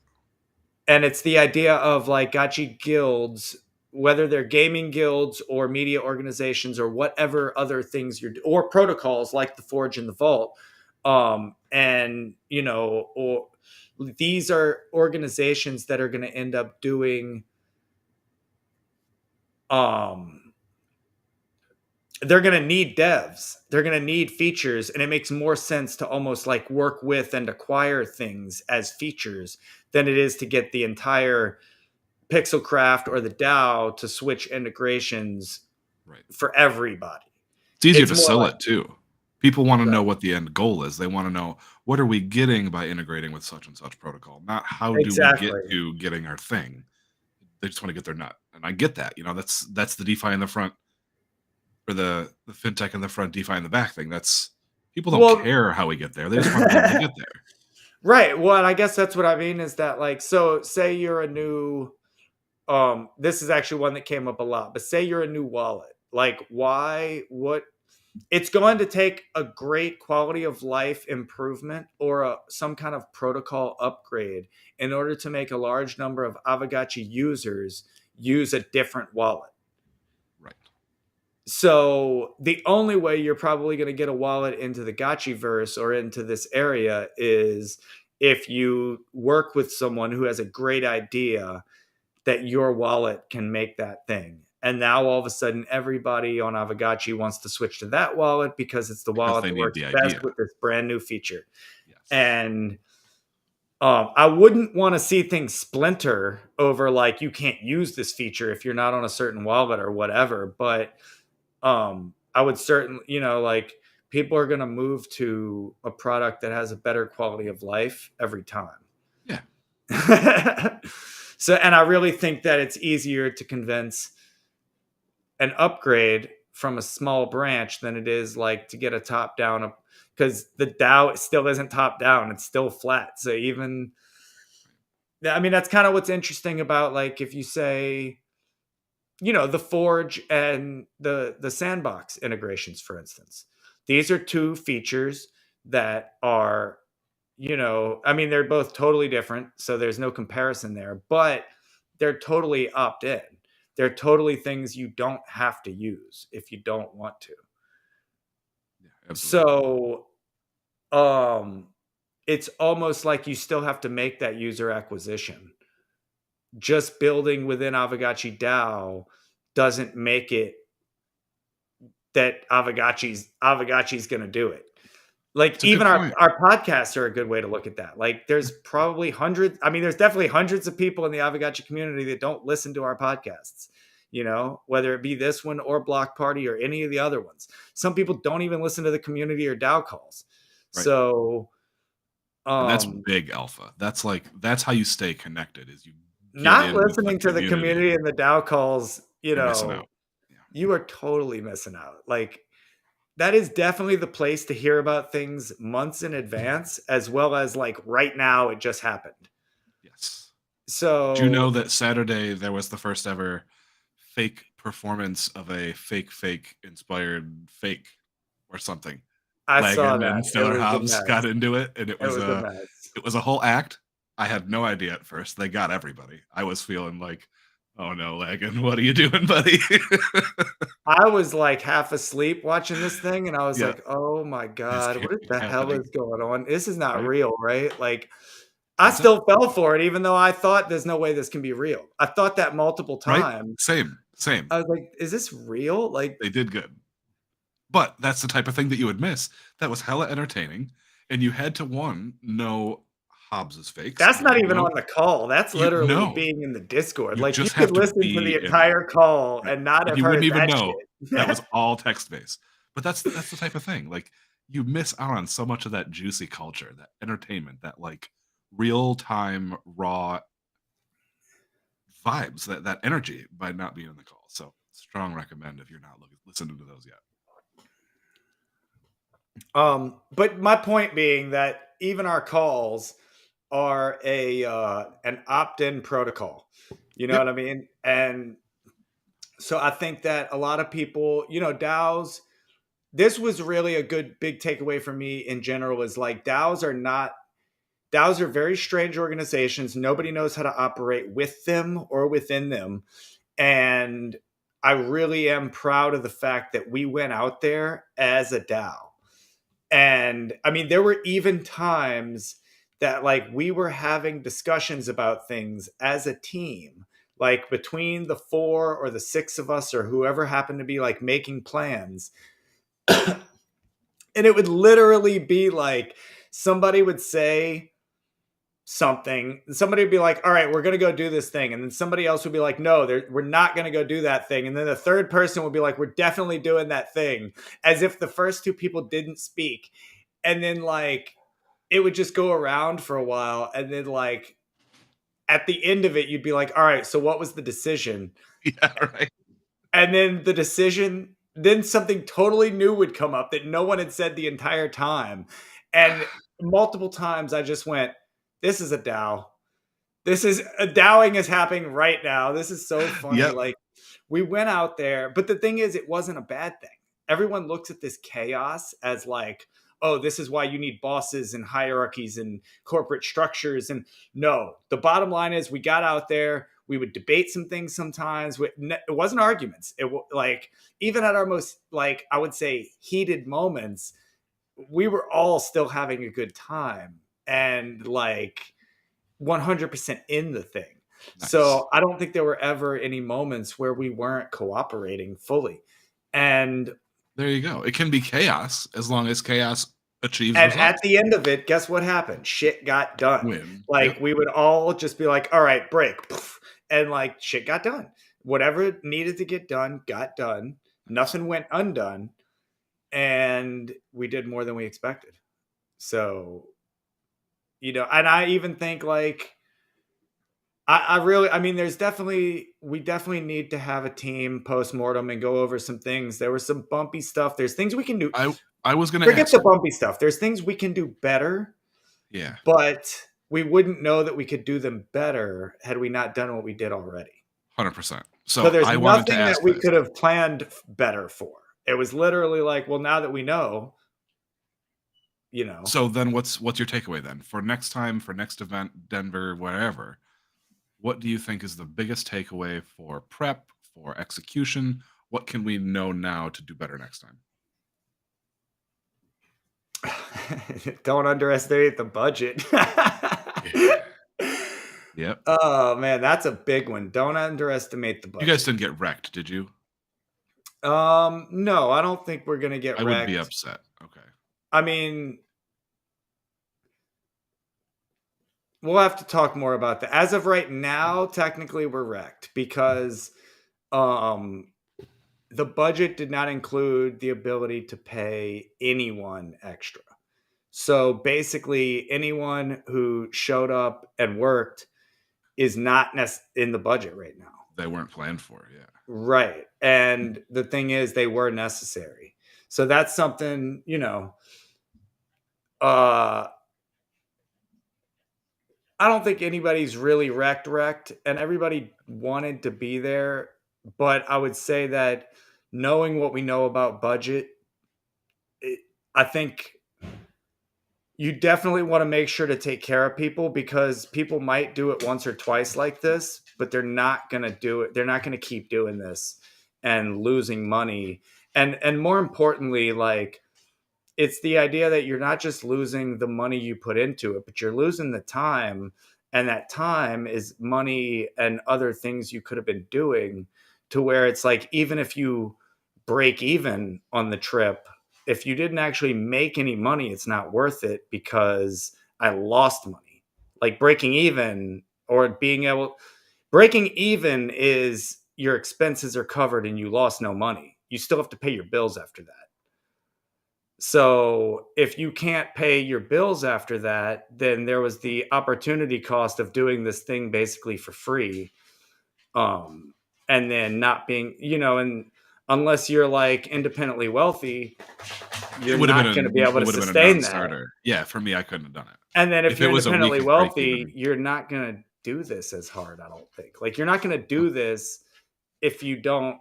And it's the idea of Gotchi guilds, whether they're gaming guilds or media organizations or whatever other things or protocols like the Forge and the Vault. And, or these are organizations that are going to end up doing, they're going to need devs. They're going to need features. And it makes more sense to almost work with and acquire things as features than it is to get the entire Pixelcraft or the DAO to switch integrations for everybody. It's easier to sell it too. People want to know what the end goal is. They want to know, what are we getting by integrating with such and such protocol? Not how do we get to getting our thing. They just want to get their nut. And I get that. That's the DeFi in the front, or the fintech in the front, DeFi in the back thing. That's, people don't care how we get there. They just want to be able to get there. Right. Well, I guess that's what I mean is that so say you're a new, this is actually one that came up a lot, but say you're a new wallet, it's going to take a great quality of life improvement or some kind of protocol upgrade in order to make a large number of Aavegotchi users use a different wallet. Right. So the only way you're probably going to get a wallet into the Gotchiverse or into this area is if you work with someone who has a great idea that your wallet can make that thing. And now all of a sudden, everybody on Aavegotchi wants to switch to that wallet because it's the wallet that works best with this brand new feature. Yes. And I wouldn't want to see things splinter over you can't use this feature if you're not on a certain wallet or whatever. But I would certainly, people are going to move to a product that has a better quality of life every time. Yeah. So, and I really think that it's easier to convince an upgrade from a small branch than it is to get a top down, because the DAO still isn't top down. It's still flat. So even, I mean, that's kind of what's interesting about if you say, the Forge and the Sandbox integrations, for instance, these are two features that are, I mean, they're both totally different, so there's no comparison there, but they're totally opt-in. They're totally things you don't have to use if you don't want to. Yeah, so, it's almost like you still have to make that user acquisition. Just building within Aavegotchi DAO doesn't make it that Aavegotchi's going to do it. Even our podcasts are a good way to look at that. There's probably there's definitely hundreds of people in the Aavegotchi community that don't listen to our podcasts, whether it be this one or Block Party or any of the other ones. Some people don't even listen to the community or DAO calls. Right. So and that's big alpha. That's how you stay connected, is you not listening to the community and the DAO calls, You're missing out. Yeah. You are totally missing out. That is definitely the place to hear about things months in advance, as well as right now it just happened. Yes. So do you know that Saturday there was the first ever fake performance of a fake inspired fake or something. I saw Lagan and that. It Stellar was a Hobbs got mess. into it, and It was a mess. it was a whole act. I had no idea at first. They got everybody. I was feeling like, oh no, Lagan, what are you doing, buddy? I was like half asleep watching this thing, and I was Yeah, like, "Oh my this god, can't what be the hell happening, is going on? This is not right? real, right?" Like, I Is it? still fell for it, even though I thought there's no way this can be real. I thought that multiple Right? times. Same. I was like, "Is this real?" Like, They did good. But that's the type of thing that you would miss. That was hella entertaining, and you had to, 1, know Hobbs's fakes. that's You not had to even know on the call. That's you literally no, being in the Discord. you Like, you just could have to listen to the be in there, entire call right? and not And have you wouldn't heard even that know that shit. was all text-based. But that's the type of thing, like, you miss out on so much of that juicy culture, that entertainment, that, like, real-time, raw vibes, that energy by not being in the call. So, strong recommend if you're not listening to those yet. But my point being that even our calls are a an opt-in protocol. You know Yep. what I mean? And so I think that a lot of people, DAOs, this was really a good big takeaway for me in general is like DAOs are very strange organizations. Nobody knows how to operate with them or within them. And I really am proud of the fact that we went out there as a DAO. And I mean, there were even times that like we were having discussions about things as a team, like between the 4 or the 6 of us or whoever happened to be like making plans. And it would literally be like somebody would say something, and somebody would be like, all right, we're going to go do this thing. And then somebody else would be like, no, we're not going to go do that thing. And then the third person would be like, we're definitely doing that thing, as if the first 2 people didn't speak. And then like it would just go around for a while. And then like at the end of it, you'd be like, all right, so what was the decision? Yeah, right. And then the decision, then something totally new would come up that no one had said the entire time. And multiple times I just went, this is a DAO. This is a DAOing is happening right now. This is so funny. Yep. Like we went out there, but the thing is, it wasn't a bad thing. Everyone looks at this chaos as like, oh, this is why you need bosses and hierarchies and corporate structures. And no, the bottom line is we got out there. We would debate some things sometimes. It wasn't arguments. Like even at our most like I would say heated moments, we were all still having a good time and like 100% in the thing. Nice. So I don't think there were ever any moments where we weren't cooperating fully. And There you go. It can be chaos as long as chaos achieves and at results. the end of it, guess what happened? Shit got done. Win. Yep. Like we would all just be like, all right, break. Poof, and like shit got done. Whatever needed to get done got done. Nice. Nothing went undone. And we did more than we expected. So, and I even think like I mean, we definitely need to have a team post mortem and go over some things. There was some bumpy stuff. There's things we can do. I was gonna Forget ask the you. bumpy stuff. There's things we can do better, Yeah. but we wouldn't know that we could do them better had we not done what we did already. 100%. So So there's I wanted to nothing that ask we this. could have planned better for. It was literally like, well, now that we know, So then what's your takeaway then? For next time, for next event, Denver, wherever, what do you think is the biggest takeaway for prep, for execution? What can we know now to do better next time? don't underestimate the budget. Yep. Oh man, that's a big one. Don't underestimate the You guys budget. didn't get wrecked, did you? No, I don't think we're gonna get I would be wrecked. upset. Okay. I mean, we'll have to talk more about that. As of right now, technically we're wrecked because um the budget did not include the ability to pay anyone extra. So basically anyone who showed up and worked is not in the budget right now. They weren't planned for, yeah. Right. And the thing is, they were necessary. So that's something, uh, I don't think anybody's really wrecked, and everybody wanted to be there. but I would say that knowing what we know about budget, I think you definitely want to make sure to take care of people, because people might do it once or twice like this, but they're not going to do it. They're not going to keep doing this and losing money. And more importantly, like, it's the idea that you're not just losing the money you put into it, but you're losing the time. And that time is money and other things you could have been doing, to where it's like, even if you break even on the trip, if you didn't actually make any money, it's not worth it, because I lost money. Like, breaking even is your expenses are covered and you lost no money. You still have to pay your bills after that. So if you can't pay your bills after that, then there was the opportunity cost of doing this thing basically for free. And then not being, and unless you're like independently wealthy, It you're would have not going to be able to been a sustain that. non-starter. Yeah, for me, I couldn't have done it. And then if If it you're was a week independently of break wealthy, even, you're not going to do this as hard, I don't think. Like, you're not going to do this if you don't,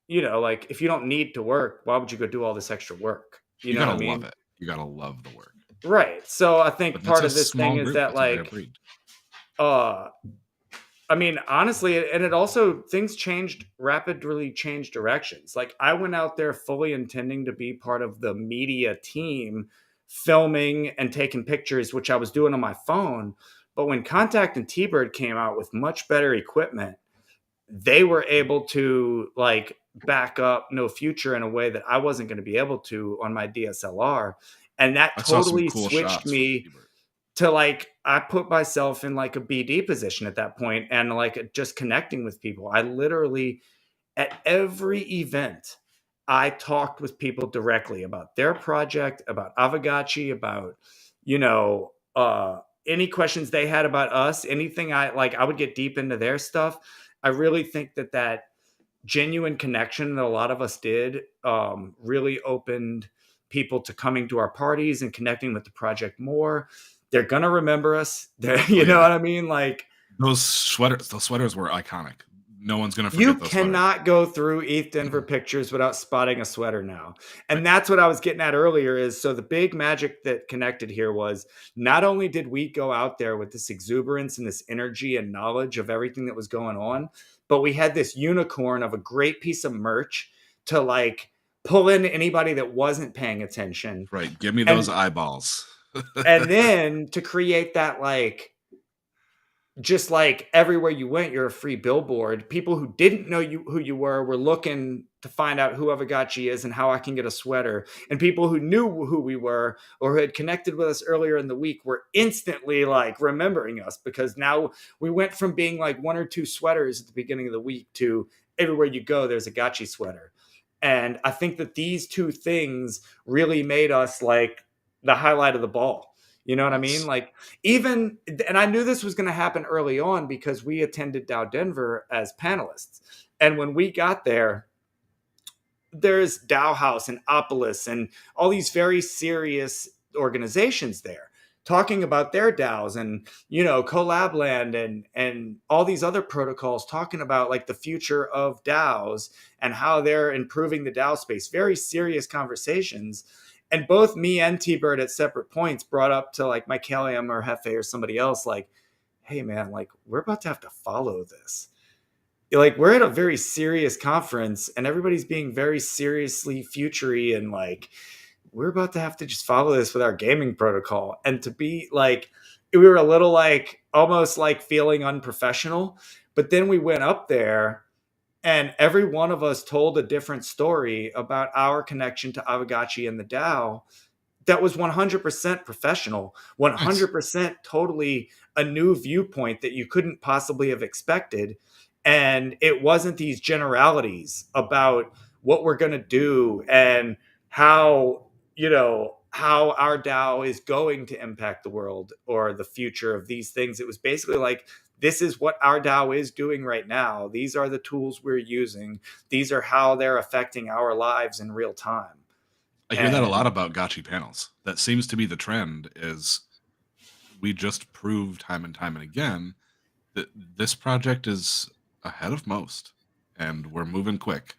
like, if you don't need to work, why would you go do all this extra work? You you know what gotta I love mean? it. You gotta love the work. Right. So I But think that's part a of this thing small is group. that, That's a rare like, breed. uh I mean, honestly, and it also, things rapidly changed directions. Like, I went out there fully intending to be part of the media team, filming and taking pictures, which I was doing on my phone. But when Contact and T-Bird came out with much better equipment, they were able to, like, back up No Future in a way that I wasn't going to be able to on my DSLR. And that I saw some totally cool switched shots from me Ebert. to, like, I put myself in like a BD position at that point, and like just connecting with people. I literally, at every event, I talked with people directly about their project, about Aavegotchi, about, you know, any questions they had about us, anything. I would get deep into their stuff. I really think that genuine connection that a lot of us did really opened people to coming to our parties and connecting with the project more. They're gonna remember us. Oh You know yeah, what I mean? Like, those sweaters were iconic. No one's gonna you forget those sweaters. cannot go through ETH Denver pictures without spotting a sweater now. And that's what I was getting at earlier, is so the big magic that connected here was, not only did we go out there with this exuberance and this energy and knowledge of everything that was going on, but we had this unicorn of a great piece of merch to, like, pull in anybody that wasn't paying attention. Right, give me those And eyeballs. and then to create that, like, just like everywhere you went, you're a free billboard. People who didn't know who you were looking to find out who Aavegotchi is and how I can get a sweater. And people who knew who we were or who had connected with us earlier in the week were instantly, like, remembering us, because now we went from being like one or two sweaters at the beginning of the week to everywhere you go, there's a Gotchi sweater. And I think that these two things really made us like the highlight of the ball. You know what I mean? Yes. Like, even, and I knew this was going to happen early on because we attended DAO Denver as panelists. And when we got there, there's DAO House and Opolis and all these very serious organizations there talking about their DAOs, and, Collab Land and all these other protocols talking about, like, the future of DAOs and how they're improving the DAO space. Very serious conversations. And both me and T-Bird at separate points brought up to, like, Michaelium or Hefe or somebody else, like, hey man, like, we're about to have to follow this. Like, we're at a very serious conference and everybody's being very seriously futury, and, like, we're about to have to just follow this with our gaming protocol. And to be like, we were a little, like, almost like feeling unprofessional. But then we went up there and every one of us told a different story about our connection to Aavegotchi and the DAO that was 100% professional, Nice. 100% totally a new viewpoint that you couldn't possibly have expected. And it wasn't these generalities about what we're going to do and how, how our DAO is going to impact the world or the future of these things. It was basically like, this is what our DAO is doing right now. These are the tools we're using. These are how they're affecting our lives in real time. I hear that a lot And about Gotchi panels. That seems to be the trend. Is we just prove time and time and again that this project is ahead of most. and we're moving quick.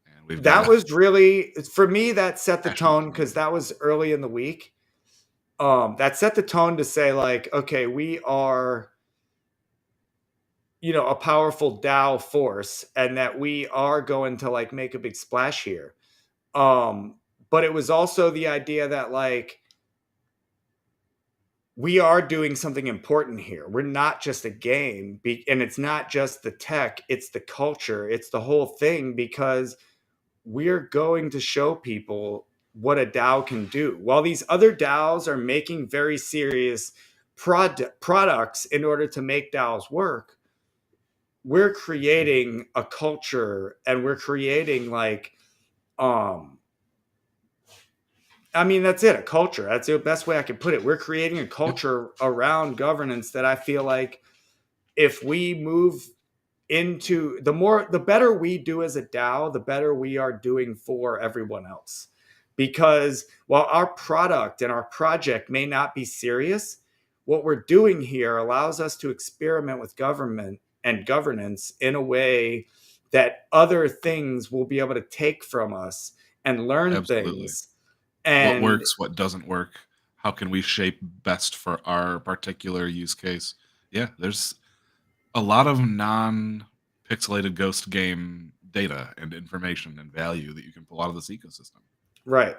And we've got That a was really, for me, that set the passionate tone because community. that was early in the week. That set the tone to say, like, okay, we are, a powerful DAO force, and that we are going to like make a big splash here. But it was also the idea that like we are doing something important here. We're not just a game, and it's not just the tech, it's the culture, it's the whole thing, because we're going to show people what a DAO can do. While these other DAOs are making very serious products in order to make DAOs work, we're creating a culture, and we're creating like, um, I mean, that's it, a culture. That's the best way I can put it. We're creating a Yep, culture around governance that I feel like if we move into the better we do as a DAO, the better we are doing for everyone else. Because while our product and our project may not be serious, what we're doing here allows us to experiment with government and governance in a way that other things will be able to take from us and learn absolutely. things. What And works, what doesn't work, how can we shape best for our particular use case? Yeah, there's a lot of non-pixelated ghost game data and information and value that you can pull out of this ecosystem. right.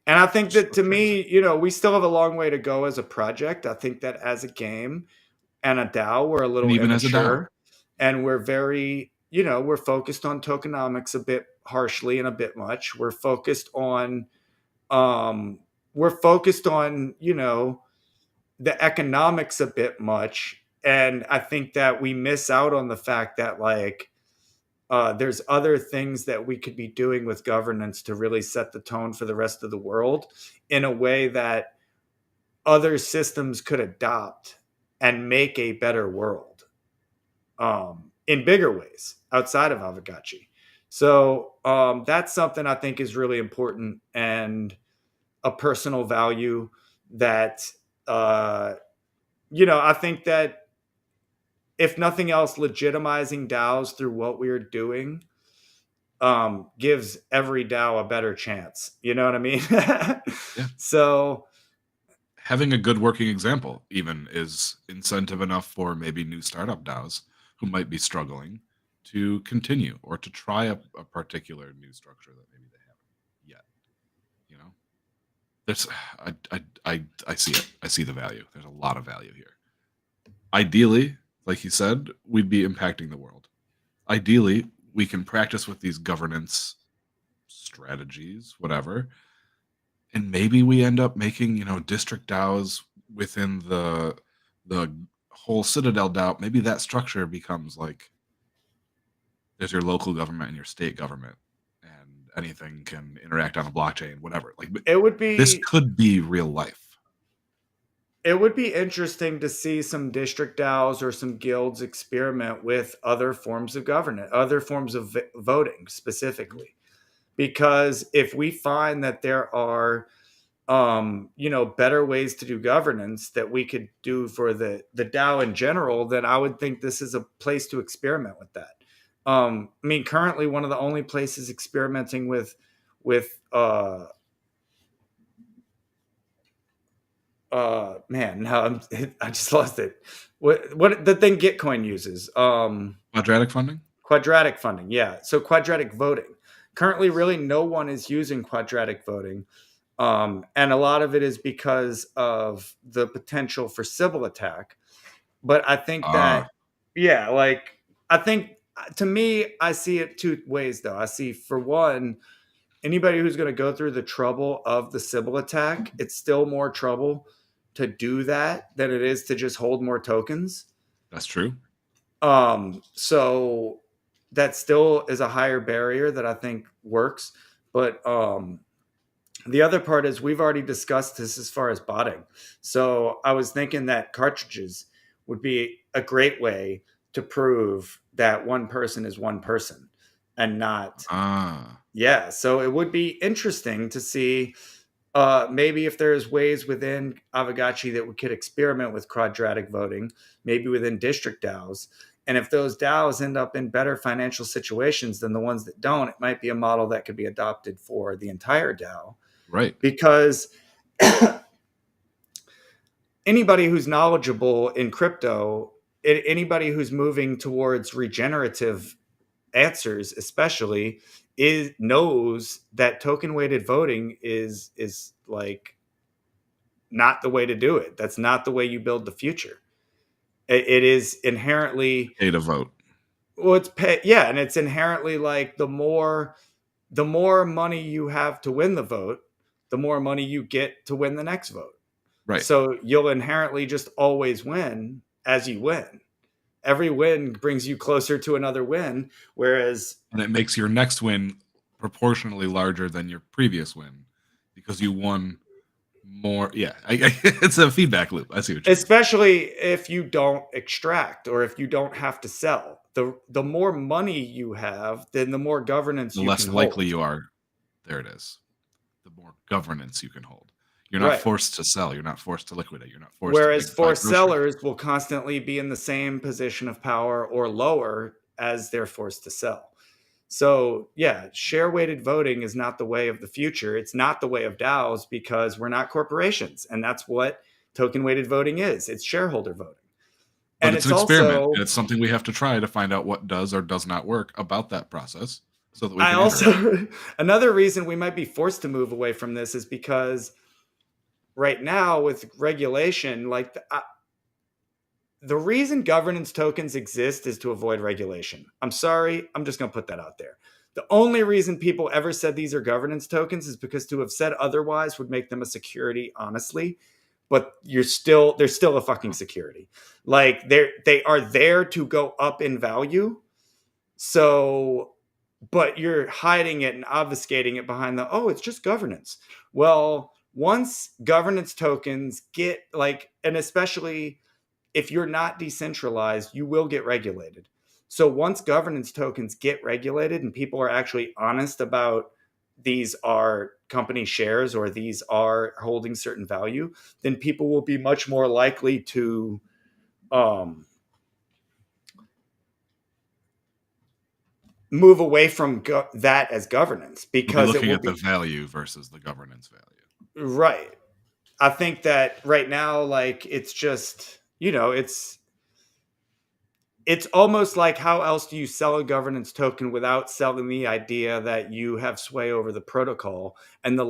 And I think Which is that so to crazy. me, we still have a long way to go as a project. I think that as a game and a DAO, we're a And little even as a DAO. immature, and we're very, we're focused on tokenomics a bit harshly and a bit much. Um, we're focused on, the economics a bit much. And I think that we miss out on the fact that like, there's other things that we could be doing with governance to really set the tone for the rest of the world in a way that other systems could adopt and make a better world, in bigger ways outside of Aavegotchi. So that's something I think is really important, and a personal value that, uh, I think that if nothing else, legitimizing DAOs through what we're doing gives every DAO a better chance. You know what I mean? Yeah. So, Having a good working example even is incentive enough for maybe new startup DAOs who might be struggling to continue or to try a particular new structure that maybe they haven't yet. You know, there's I see it. I see the value. There's a lot of value here. Ideally, like you said, we'd be impacting the world. Ideally, we can practice with these governance strategies, whatever, and maybe we end up making district DAOs within the whole Citadel DAO. Maybe that structure becomes like there's your local government and your state government, and anything can interact on a blockchain, whatever. Like it would this be could be real life. it would be interesting to see some district DAOs or some guilds experiment with other forms of governance, other forms of voting specifically. Because if we find that there are, better ways to do governance that we could do for the DAO in general, then I would think this is a place to experiment with that. I mean, currently one of the only places experimenting with man, now I just lost it. What the thing Gitcoin uses? Quadratic funding. Quadratic funding. Yeah. So quadratic voting. Currently, really no one is using quadratic voting. And a lot of it is because of the potential for Sybil attack. But I think that, Ah, yeah, like, I think to me, I see it two ways though. I see, for one, anybody who's going to go through the trouble of the Sybil attack, it's still more trouble to do that than it is to just hold more tokens. that's true. So that still is a higher barrier that I think works. But the other part is we've already discussed this as far as botting. So I was thinking that cartridges would be a great way to prove that one person is one person and not, Ah, yeah. So it would be interesting to see, maybe if there's ways within Aavegotchi that we could experiment with quadratic voting, maybe within district DAOs, And if those DAOs end up in better financial situations than the ones that don't, it might be a model that could be adopted for the entire DAO. Right. Because anybody who's knowledgeable in crypto, anybody who's moving towards regenerative answers, especially, knows that token weighted voting is like not the way to do it. That's not the way you build the future. It is inherently, Pay to vote. well, yeah, and it's inherently like the more money you have to win the vote, the more money you get to win the next vote. Right. So you'll inherently just always win as you win. Every win brings you closer to another win, whereas, and it makes your next win proportionally larger than your previous win because you won more. Yeah, it's a feedback loop. I see what you're saying. Especially if you don't extract or if you don't have to sell. The more money you have, then the more governance The you less can likely hold. you are. There it is. The more governance you can hold. You're not Right. forced to sell. You're not forced to liquidate. You're not forced Whereas to buy forced sellers will constantly be in the same position of power or lower as they're forced to sell. So yeah, share weighted voting is not the way of the future. It's not the way of DAOs because we're not corporations. And that's what token weighted voting is. It's shareholder voting. But And it's it's an experiment. also, And it's something we have to try to find out what does or does not work about that process so that we I can also, another reason we might be forced to move away from this is because right now with regulation, like the reason governance tokens exist is to avoid regulation. I'm sorry, I'm just going to put that out there. The only reason people ever said these are governance tokens is because to have said otherwise would make them a security, honestly. But they're still a fucking security. Like they are there to go up in value. So, but you're hiding it and obfuscating it behind it's just governance. Well, once governance tokens get like, and especially if you're not decentralized, you will get regulated. So once governance tokens get regulated and people are actually honest about these are company shares or these are holding certain value, then people will be much more likely to move away from that as governance We'll be because it looking will at the be value versus the governance value. right. I think that right now, like it's just, it's almost like how else do you sell a governance token without selling the idea that you have sway over the protocol? And the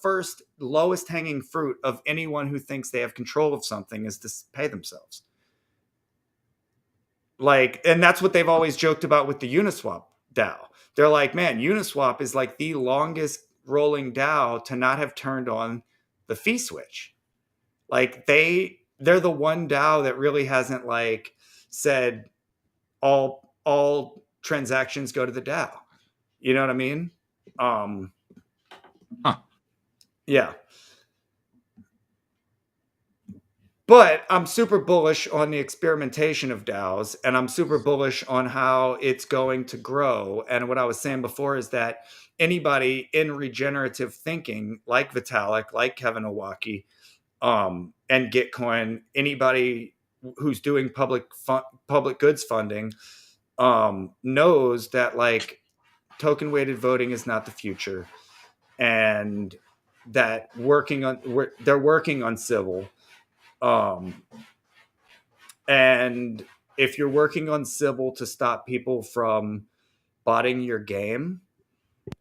first lowest hanging fruit of anyone who thinks they have control of something is to pay themselves. Like, and that's what they've always joked about with the Uniswap DAO. They're like, man, Uniswap is like the longest rolling DAO to not have turned on the fee switch. Like they're the one DAO that really hasn't like said all transactions go to the DAO. You know what I mean? Yeah. But I'm super bullish on the experimentation of DAOs, and I'm super bullish on how it's going to grow. And what I was saying before is that anybody in regenerative thinking, like Vitalik, like Kevin Owocki, and Gitcoin, anybody who's doing public goods funding, knows that like token weighted voting is not the future, and that they're working on Civil. And if you're working on Civil to stop people from botting your game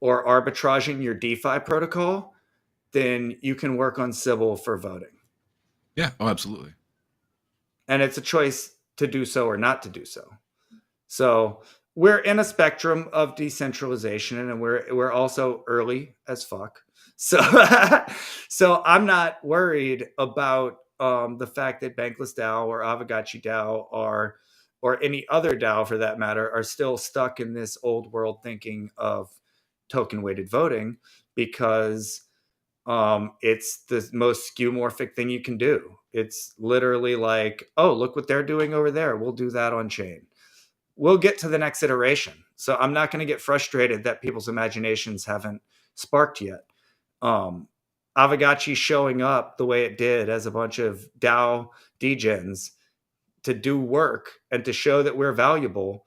or arbitraging your DeFi protocol, then you can work on Civil for voting. Yeah. Oh, absolutely. And it's a choice to do so or not to do so. So we're in a spectrum of decentralization, and we're also early as fuck. So so I'm not worried about the fact that Bankless DAO or Aavegotchi DAO or any other DAO for that matter are still stuck in this old world thinking of token weighted voting, because it's the most skeuomorphic thing you can do. It's literally like, oh, look what they're doing over there. We'll do that on chain. We'll get to the next iteration. So I'm not going to get frustrated that people's imaginations haven't sparked yet. Aavegotchi showing up the way it did as a bunch of DAO degens to do work and to show that we're valuable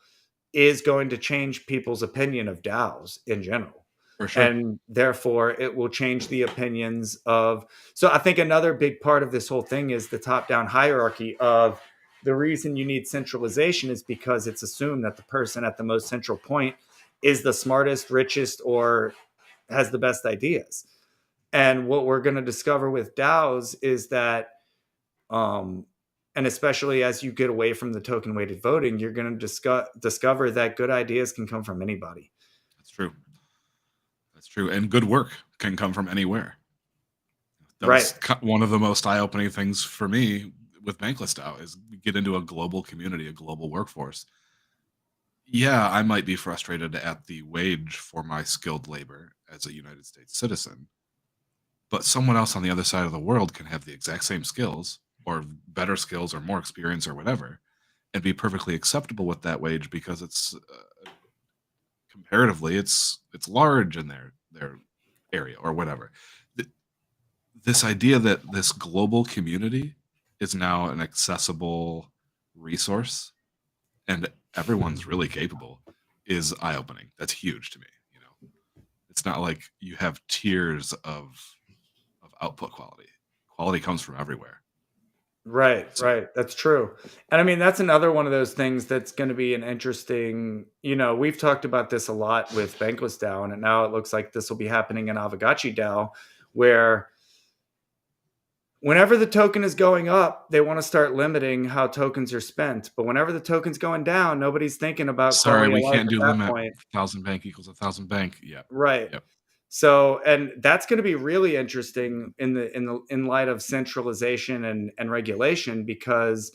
is going to change people's opinion of DAOs in general. For sure. And therefore, it will change the opinions of. So I think another big part of this whole thing is the top-down hierarchy of the reason you need centralization is because it's assumed that the person at the most central point is the smartest, richest, or has the best ideas. And what we're going to discover with DAOs is that, and especially as you get away from the token weighted voting, you're going to discover that good ideas can come from anybody. That's true. That's true. And good work can come from anywhere. That Right. was one of the most eye-opening things for me with Bankless DAO is get into a global community, a global workforce. Yeah, I might be frustrated at the wage for my skilled labor as a United States citizen, but someone else on the other side of the world can have the exact same skills or better skills or more experience or whatever and be perfectly acceptable with that wage because it's comparatively it's large in their area or whatever. This idea that this global community is now an accessible resource and everyone's really capable is eye-opening. That's huge to me. You know, it's not like you have tiers of output quality. Quality comes from everywhere. Right, right. That's true. And I mean, that's another one of those things that's going to be an interesting, we've talked about this a lot with Bankless DAO, and now it looks like this will be happening in Aavegotchi DAO, where whenever the token is going up, they want to start limiting how tokens are spent. But whenever the token's going down, nobody's thinking about Sorry, quality we of life can't at do that limit. point. 1,000 bank equals 1,000 bank. Yeah. Right. Yep. So, and that's going to be really interesting in light of centralization and regulation, because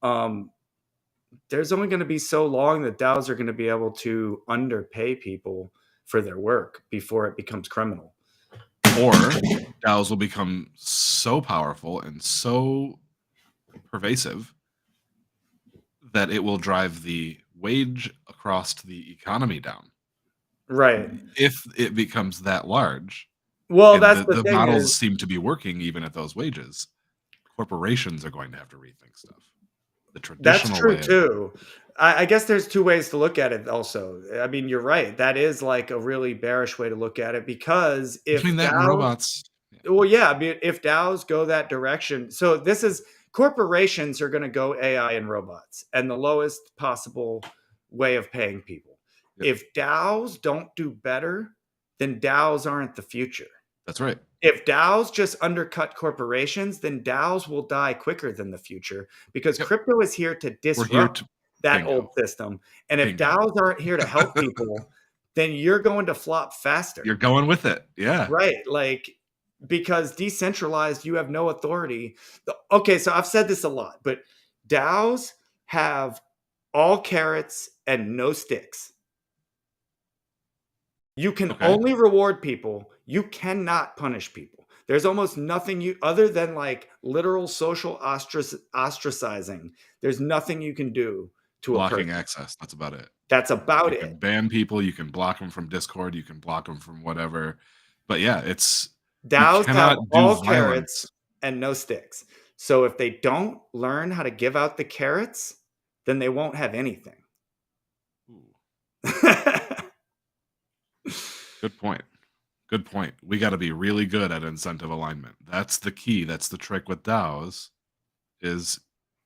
there's only going to be so long that DAOs are going to be able to underpay people for their work before it becomes criminal. Or DAOs will become so powerful and so pervasive that it will drive the wage across the economy down. Right. If it becomes that large. Well, that's the thing models seem to be working even at those wages. Corporations are going to have to rethink stuff. The traditional that's true way too. I guess there's two ways to look at it also. I mean, you're right. That is like a really bearish way to look at it, because if between that and DAOs, robots. well, yeah, I mean, if DAOs go that direction, so this is corporations are going to go AI and robots and the lowest possible way of paying people. Yep. If DAOs don't do better, then DAOs aren't the future. That's right. If DAOs just undercut corporations, then DAOs will die quicker than the future, because crypto is here to disrupt that old system. And if DAOs aren't here to help people, then you're going to flop faster. You're going with it. Yeah. Right. Like, because decentralized, you have no authority. Okay, so I've said this a lot, but DAOs have all carrots and no sticks. You can only reward people. You cannot punish people. There's almost nothing other than like literal social ostracizing. There's nothing you can do to blocking access. That's about it. That's about it. You can ban people. You can block them from Discord. You can block them from whatever. But yeah, it's DAOs have all carrots and no sticks. So if they don't learn how to give out the carrots, then they won't have anything. Good point. Good point. We got to be really good at incentive alignment. That's the key. That's the trick with DAOs. Is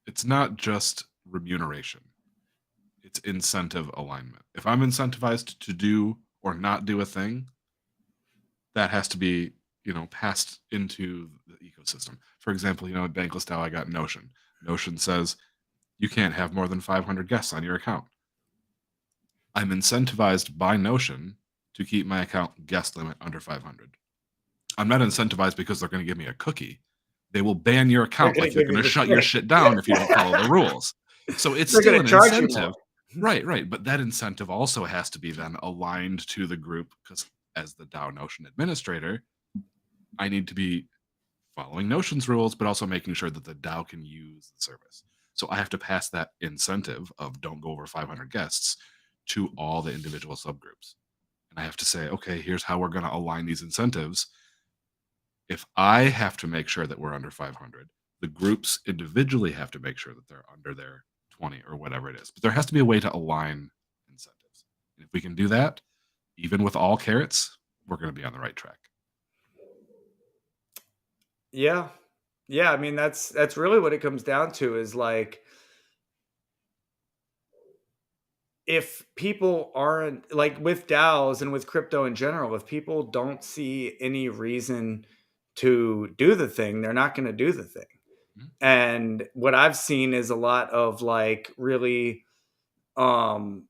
it's not just remuneration. It's incentive alignment. If I'm incentivized to do or not do a thing, that has to be, passed into the ecosystem. For example, at Bankless DAO, I got Notion. Notion says you can't have more than 500 guests on your account. I'm incentivized by Notion to keep my account guest limit under 500. I'm not incentivized because they're going to give me a cookie. They will ban your account, like they're going to shut your shit down if you don't follow the rules. So it's still an incentive. Right. But that incentive also has to be then aligned to the group, because as the DAO Notion administrator, I need to be following Notion's rules, but also making sure that the DAO can use the service. So I have to pass that incentive of don't go over 500 guests to all the individual subgroups. And I have to say, okay, here's how we're going to align these incentives. If I have to make sure that we're under 500, The groups individually have to make sure that they're under their 20 or whatever it is. But there has to be a way to align incentives. And if we can do that, even with all carrots, we're going to be on the right track. Yeah. Yeah, I mean that's really what it comes down to is like if people aren't like with DAOs and with crypto in general, if people don't see any reason to do the thing, they're not going to do the thing. Mhm. And what I've seen is a lot of like really um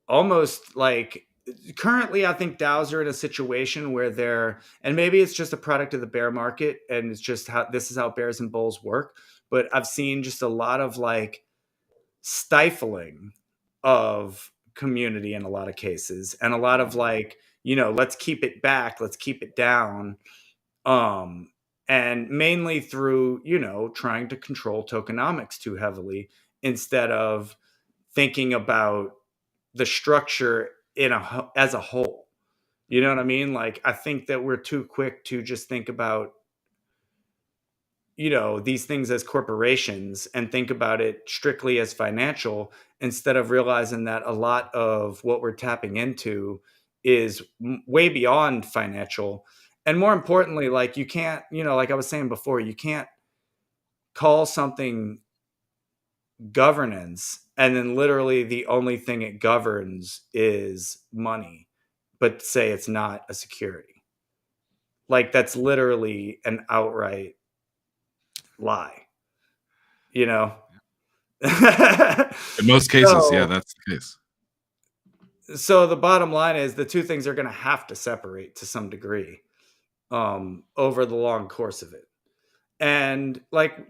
almost like currently I think DAOs are in a situation where they're and maybe it's just a product of the bear market and it's just how this is how bears and bulls work, but I've seen just a lot of like stifling of community in a lot of cases and a lot of like, let's keep it back, let's keep it down. Um and mainly through, trying to control tokenomics too heavily instead of thinking about the structure as a whole. You know what I mean? Like I think that we're too quick to just think about these things as corporations and think about it strictly as financial instead of realizing that a lot of what we're tapping into is way beyond financial. And more importantly, like you can't, like I was saying before, you can't call something governance and then literally the only thing it governs is money, but say it's not a security. Like that's literally an outright lie, you know? In most cases, yeah, so, that's the case. so the bottom line is the two things are going to have to separate to some degree over the long course of it. And like,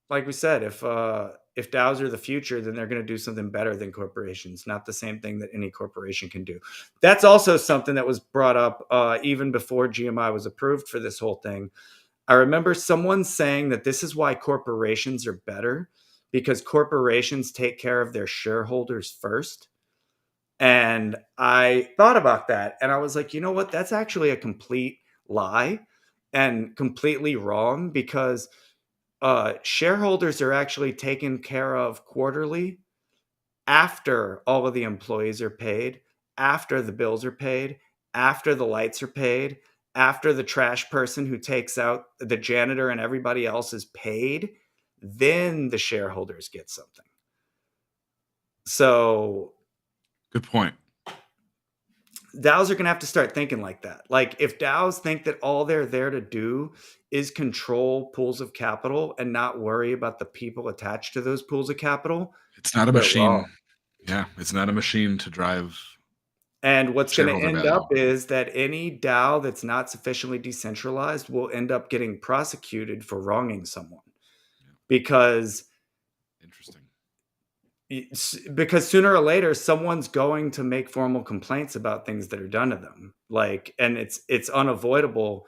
like we said, if DAOs are the future, then they're going to do something better than corporations, not the same thing that any corporation can do. That's also something that was brought up even before GMI was approved for this whole thing. I remember someone saying that this is why corporations are better because corporations take care of their shareholders first. And I thought about that and I was like, you know what? That's actually a complete lie and completely wrong because shareholders are actually taken care of quarterly after all of the employees are paid, after the bills are paid, after the lights are paid, after the trash person who takes out the janitor and everybody else is paid, then the shareholders get something. So Good point. DAOs are going to have to start thinking like that. Like if DAOs think that all they're there to do is control pools of capital and not worry about the people attached to those pools of capital, It's not a they're machine. wrong. Yeah, it's not a machine to drive And what's going to shareholder end value. up is that any DAO that's not sufficiently decentralized will end up getting prosecuted for wronging someone Yeah. because Interesting. sooner or later someone's going to make formal complaints about things that are done to them. Like and it's unavoidable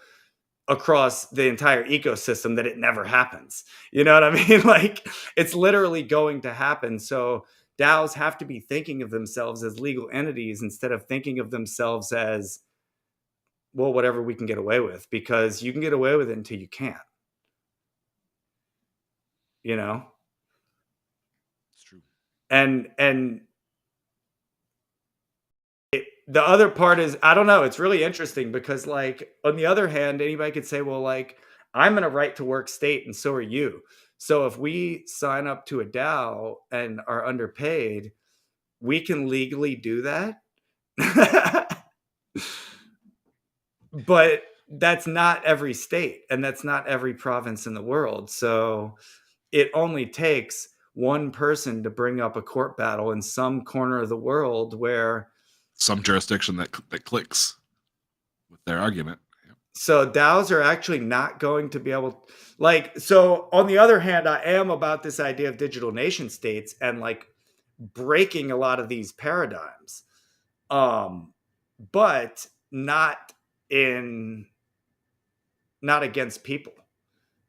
across the entire ecosystem that it never happens. You know what I mean? Like it's literally going to happen. So DAOs have to be thinking of themselves as legal entities instead of thinking of themselves as, well, whatever we can get away with, because you can get away with it until you can't, you know? It's true. And the other part is, I don't know, it's really interesting because like on the other hand, anybody could say, well, like I'm in a right to work state and so are you. So if we sign up to a DAO and are underpaid, we can legally do that. But that's not every state and that's not every province in the world. So it only takes one person to bring up a court battle in some corner of the world where Some jurisdiction that clicks with their argument. Yeah. so DAOs are actually not going to be able like so on the other hand, I am about this idea of digital nation states and like breaking a lot of these paradigms. But in not against people.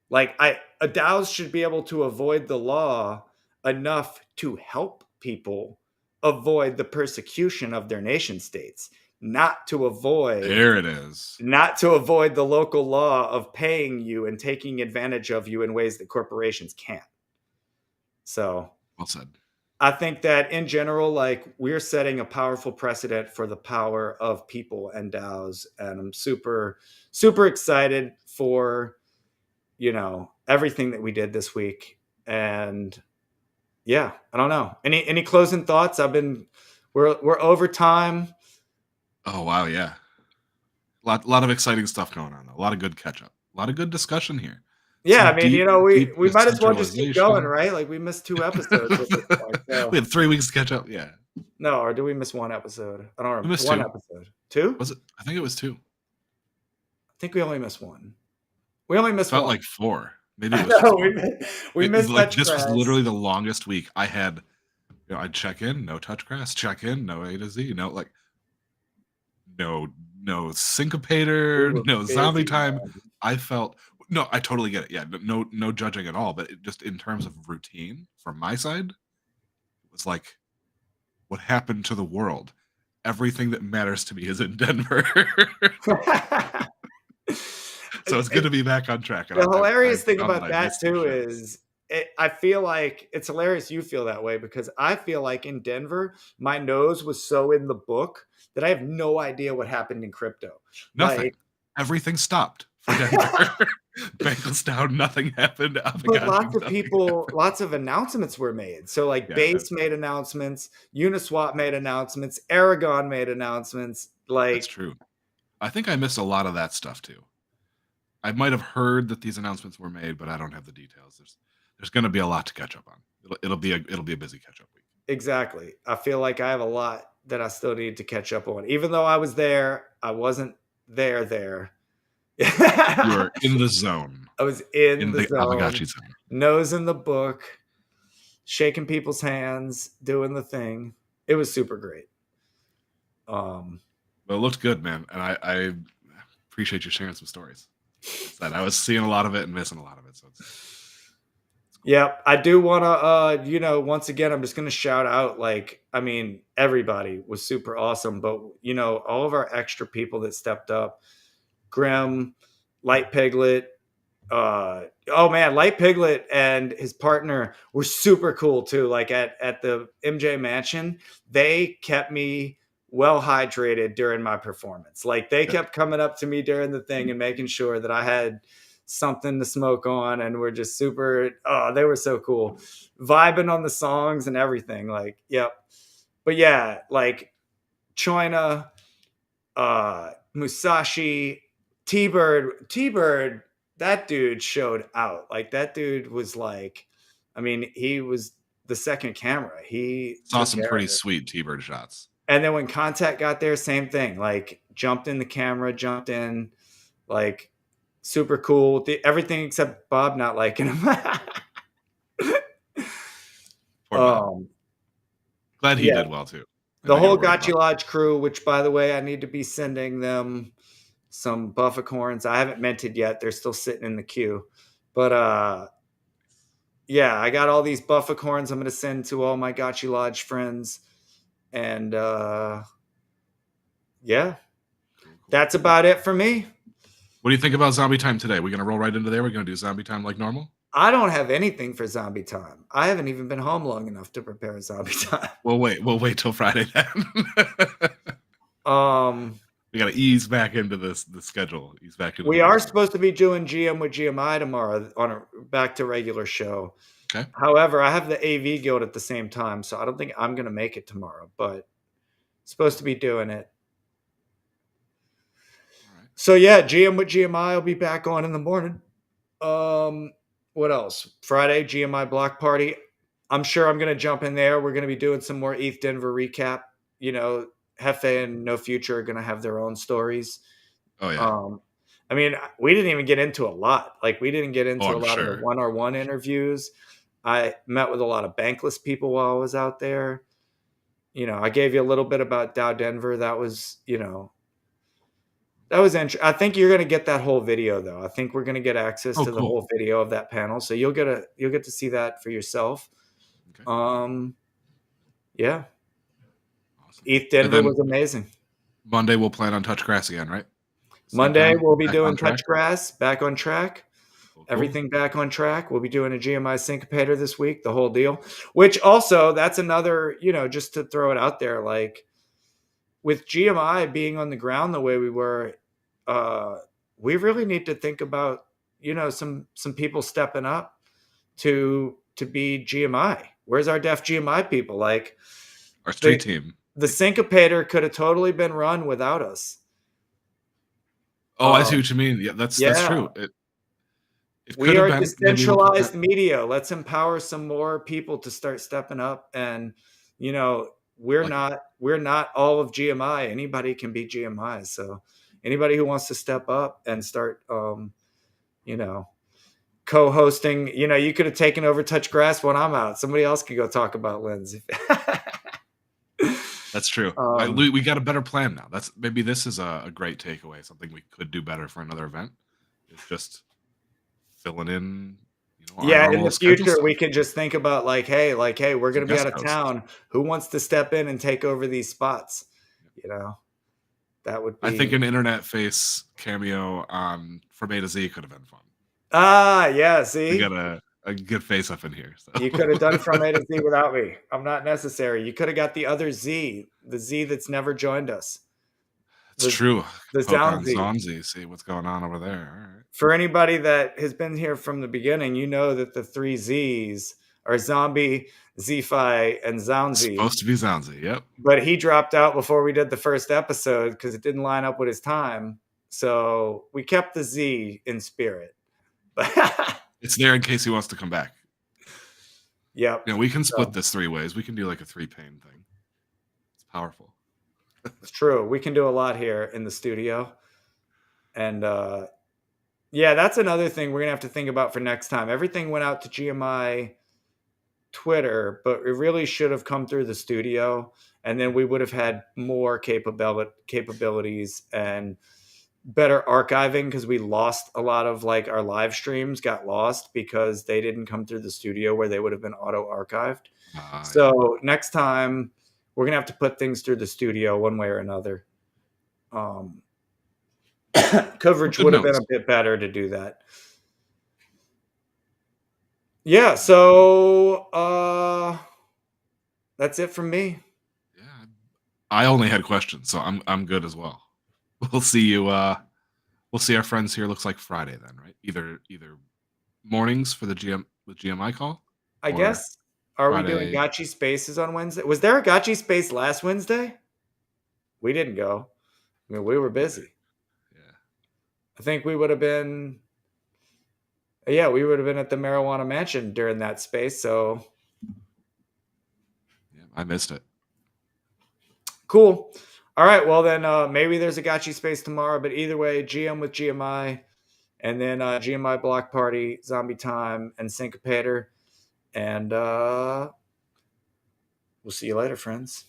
Like a DAOs should be able to avoid the law enough to help people avoid the persecution of their nation states, not to avoid There it is. the local law of paying you and taking advantage of you in ways that corporations can't. So Well said. I think that in general, like we're setting a powerful precedent for the power of people and DAOs. And I'm super, super excited for, everything that we did this week. And yeah, I don't know. Any closing thoughts? We're over time. Oh wow, yeah. Lot of exciting stuff going on. A lot of good catch up. A lot of good discussion here. Yeah, Some I mean, deep we might as well just keep going, decentralization. right? Like we missed 2 episodes at this point. So. We had 3 weeks to catch up. Yeah. No, or did we miss 1 episode? I don't We remember. missed 1 2. episode. 2? Was it? I think it was 2. I think we only missed 1. We only missed Felt 1. like 4. Maybe it I was just know 1. we It was missed like touch this was grass. literally the longest week. I had, I'd check in, no touch grass, check in, no A to Z, no syncopator, no zombie time. Man. I felt no, I totally get it. Yeah, no judging at all. But it just in terms of routine from my side, it was like, what happened to the world? Everything that matters to me is in Denver. So it's good to be back on track. The hilarious thing found about I that missed some too shows. is I feel like it's hilarious you feel that way because I feel like in Denver, my nose was so in the book that I have no idea what happened in crypto. Nothing. Like, Everything stopped for Denver. Bank was down. Nothing happened. but lots of announcements were made. So like Yeah, Base made announcements, Uniswap made announcements, Aragon made announcements. that's Like, true. I think I missed a lot of that stuff too. I might have heard that these announcements were made, but I don't have the details. There's going to be a lot to catch up on. It'll be a busy catch up week. exactly. I feel like I have a lot that I still need to catch up on. Even though I was there, I wasn't there. You were in the zone. I was in the zone. Aavegotchi zone. Nose in the book, shaking people's hands, doing the thing. It was super great. Well, it looked good, man, and I appreciate you sharing some stories. I was seeing a lot of it and missing a lot of it. So it's cool. Yeah, I do want to, once again, I'm just going to shout out, everybody was super awesome, but, all of our extra people that stepped up, Grim, Light Piglet, Light Piglet and his partner were super cool too. Like at the MJ Mansion, they kept me well hydrated during my performance. Like they kept coming up to me during the thing and making sure that I had something to smoke on, and we're just super. Oh, they were so cool, vibing on the songs and everything. Like, yep. But yeah, like Choina, Musashi, T-Bird, that dude showed out. Like that dude was like, he was the second camera. He saw some pretty sweet T-Bird shots. And then when Contact got there, same thing. Like jumped in the camera, jumped in, like super cool. Everything except Bob not liking him. Poor Bob. Glad he did well too. The whole Gotchi Lodge crew, which by the way, I need to be sending them some bufficorns. I haven't minted yet. They're still sitting in the queue. But I got all these bufficorns I'm going to send to all my Gotchi Lodge friends. And that's about it for me. What do you think about Zombie Time today? We're going to roll right into there? We're going to do Zombie Time like normal? I don't have anything for Zombie Time. I haven't even been home long enough to prepare Zombie Time. We'll wait till Friday then. We got to ease back into the schedule. We are supposed to be doing GM with GMI tomorrow on back to regular show. Okay. However, I have the AV Guild at the same time, so I don't think I'm going to make it tomorrow, but supposed to be doing it. All right. So yeah, GM with GMI will be back on in the morning. What else? Friday, GMI Block Party. I'm sure I'm going to jump in there. We're going to be doing some more ETH Denver recap. Hefe and No Future are going to have their own stories. Oh, yeah. We didn't even get into a lot. Like, we didn't get into a lot of the one-on-one interviews. I met with a lot of bankless people while I was out there. I gave you a little bit about Dow Denver. That was, that was interesting. I think you're going to get that whole video, though. I think we're going to get access to the whole video of that panel, so you'll get to see that for yourself. Okay. Yeah. Awesome. ETH Denver was amazing. Monday we'll plan on touch grass again, right? Same Monday, time, we'll be back doing on track. touch grass, back on track. Cool, cool. Everything back on track. We'll be doing a GMI syncopator this week, the whole deal. Which also, that's another, just to throw it out there, like with GMI being on the ground the way we were, we really need to think about, some people stepping up to be GMI. Where's our Def GMI people? Like Our street the team. the syncopator could have totally been run without us. Oh, I see what you mean. Yeah, that's Yeah. true. It could We have are been. Maybe we could. decentralized media. Let's empower some more people to start stepping up. And we're Like it. not all of GMI. Anybody can be GMI. So anybody who wants to step up and start, you know, co-hosting, you could have taken over Touch Grass when I'm out. Somebody else could go talk about Lens. That's true. um, We got a better plan now. Maybe this is a great takeaway. Something we could do better for another event is just filling in, our Yeah, in normal the schedule future, stuff. we can just think about like, hey, we're Some going to be out guest of hosts. town. Who wants to step in and take over these spots? You know, that would I think be. an internet face cameo on From A to Z could have been fun. Yeah, We got see, a good face up in here. So you could have done From A to Z without me. I'm not necessary. You could have got the other Z, the Z that's never joined us, it's the true. the Poke Zound on Z. Zonzi, see what's going on over there. All right. For anybody that has been here from the beginning, you know that the three Z's are Zombie, Z-Fi, and Zound Z. Supposed to be Zonzi. Yep. But he dropped out before we did the first episode because it didn't line up with his time. So we kept the Z in spirit. It's there in case he wants to come back. Yep. We can split So, this 3 ways. We can do like a 3-pane thing. It's powerful. it's true. We can do a lot here in the studio. And yeah, that's another thing we're going to have to think about for next time. Everything went out to GMI Twitter, but it really should have come through the studio. And then we would have had more capabilities and better archiving because we lost a lot of like our live streams got lost because they didn't come through the studio where they would have been auto archived. Yeah. So next time we're gonna have to put things through the studio one way or another. Coverage Good would have been notes. a bit better to do that. Yeah, so that's it from me. Yeah. I only had questions, so I'm good as well. We'll see you we'll see our friends here looks like Friday then, right? Either mornings for the GMI call I or guess. Are we doing Friday. Gotchi Spaces on Wednesday? Was there a Gotchi Space last Wednesday? We didn't go. I mean, we were busy. Yeah. I think we would have been, yeah, we would have been at the Marijuana Mansion during that space. So Yeah, I missed it. cool. All right. Well, then maybe there's a Gotchi Space tomorrow, but either way, GM with GMI and then GMI Block Party, Zombie Time, and Syncopator. And we'll see you later, friends.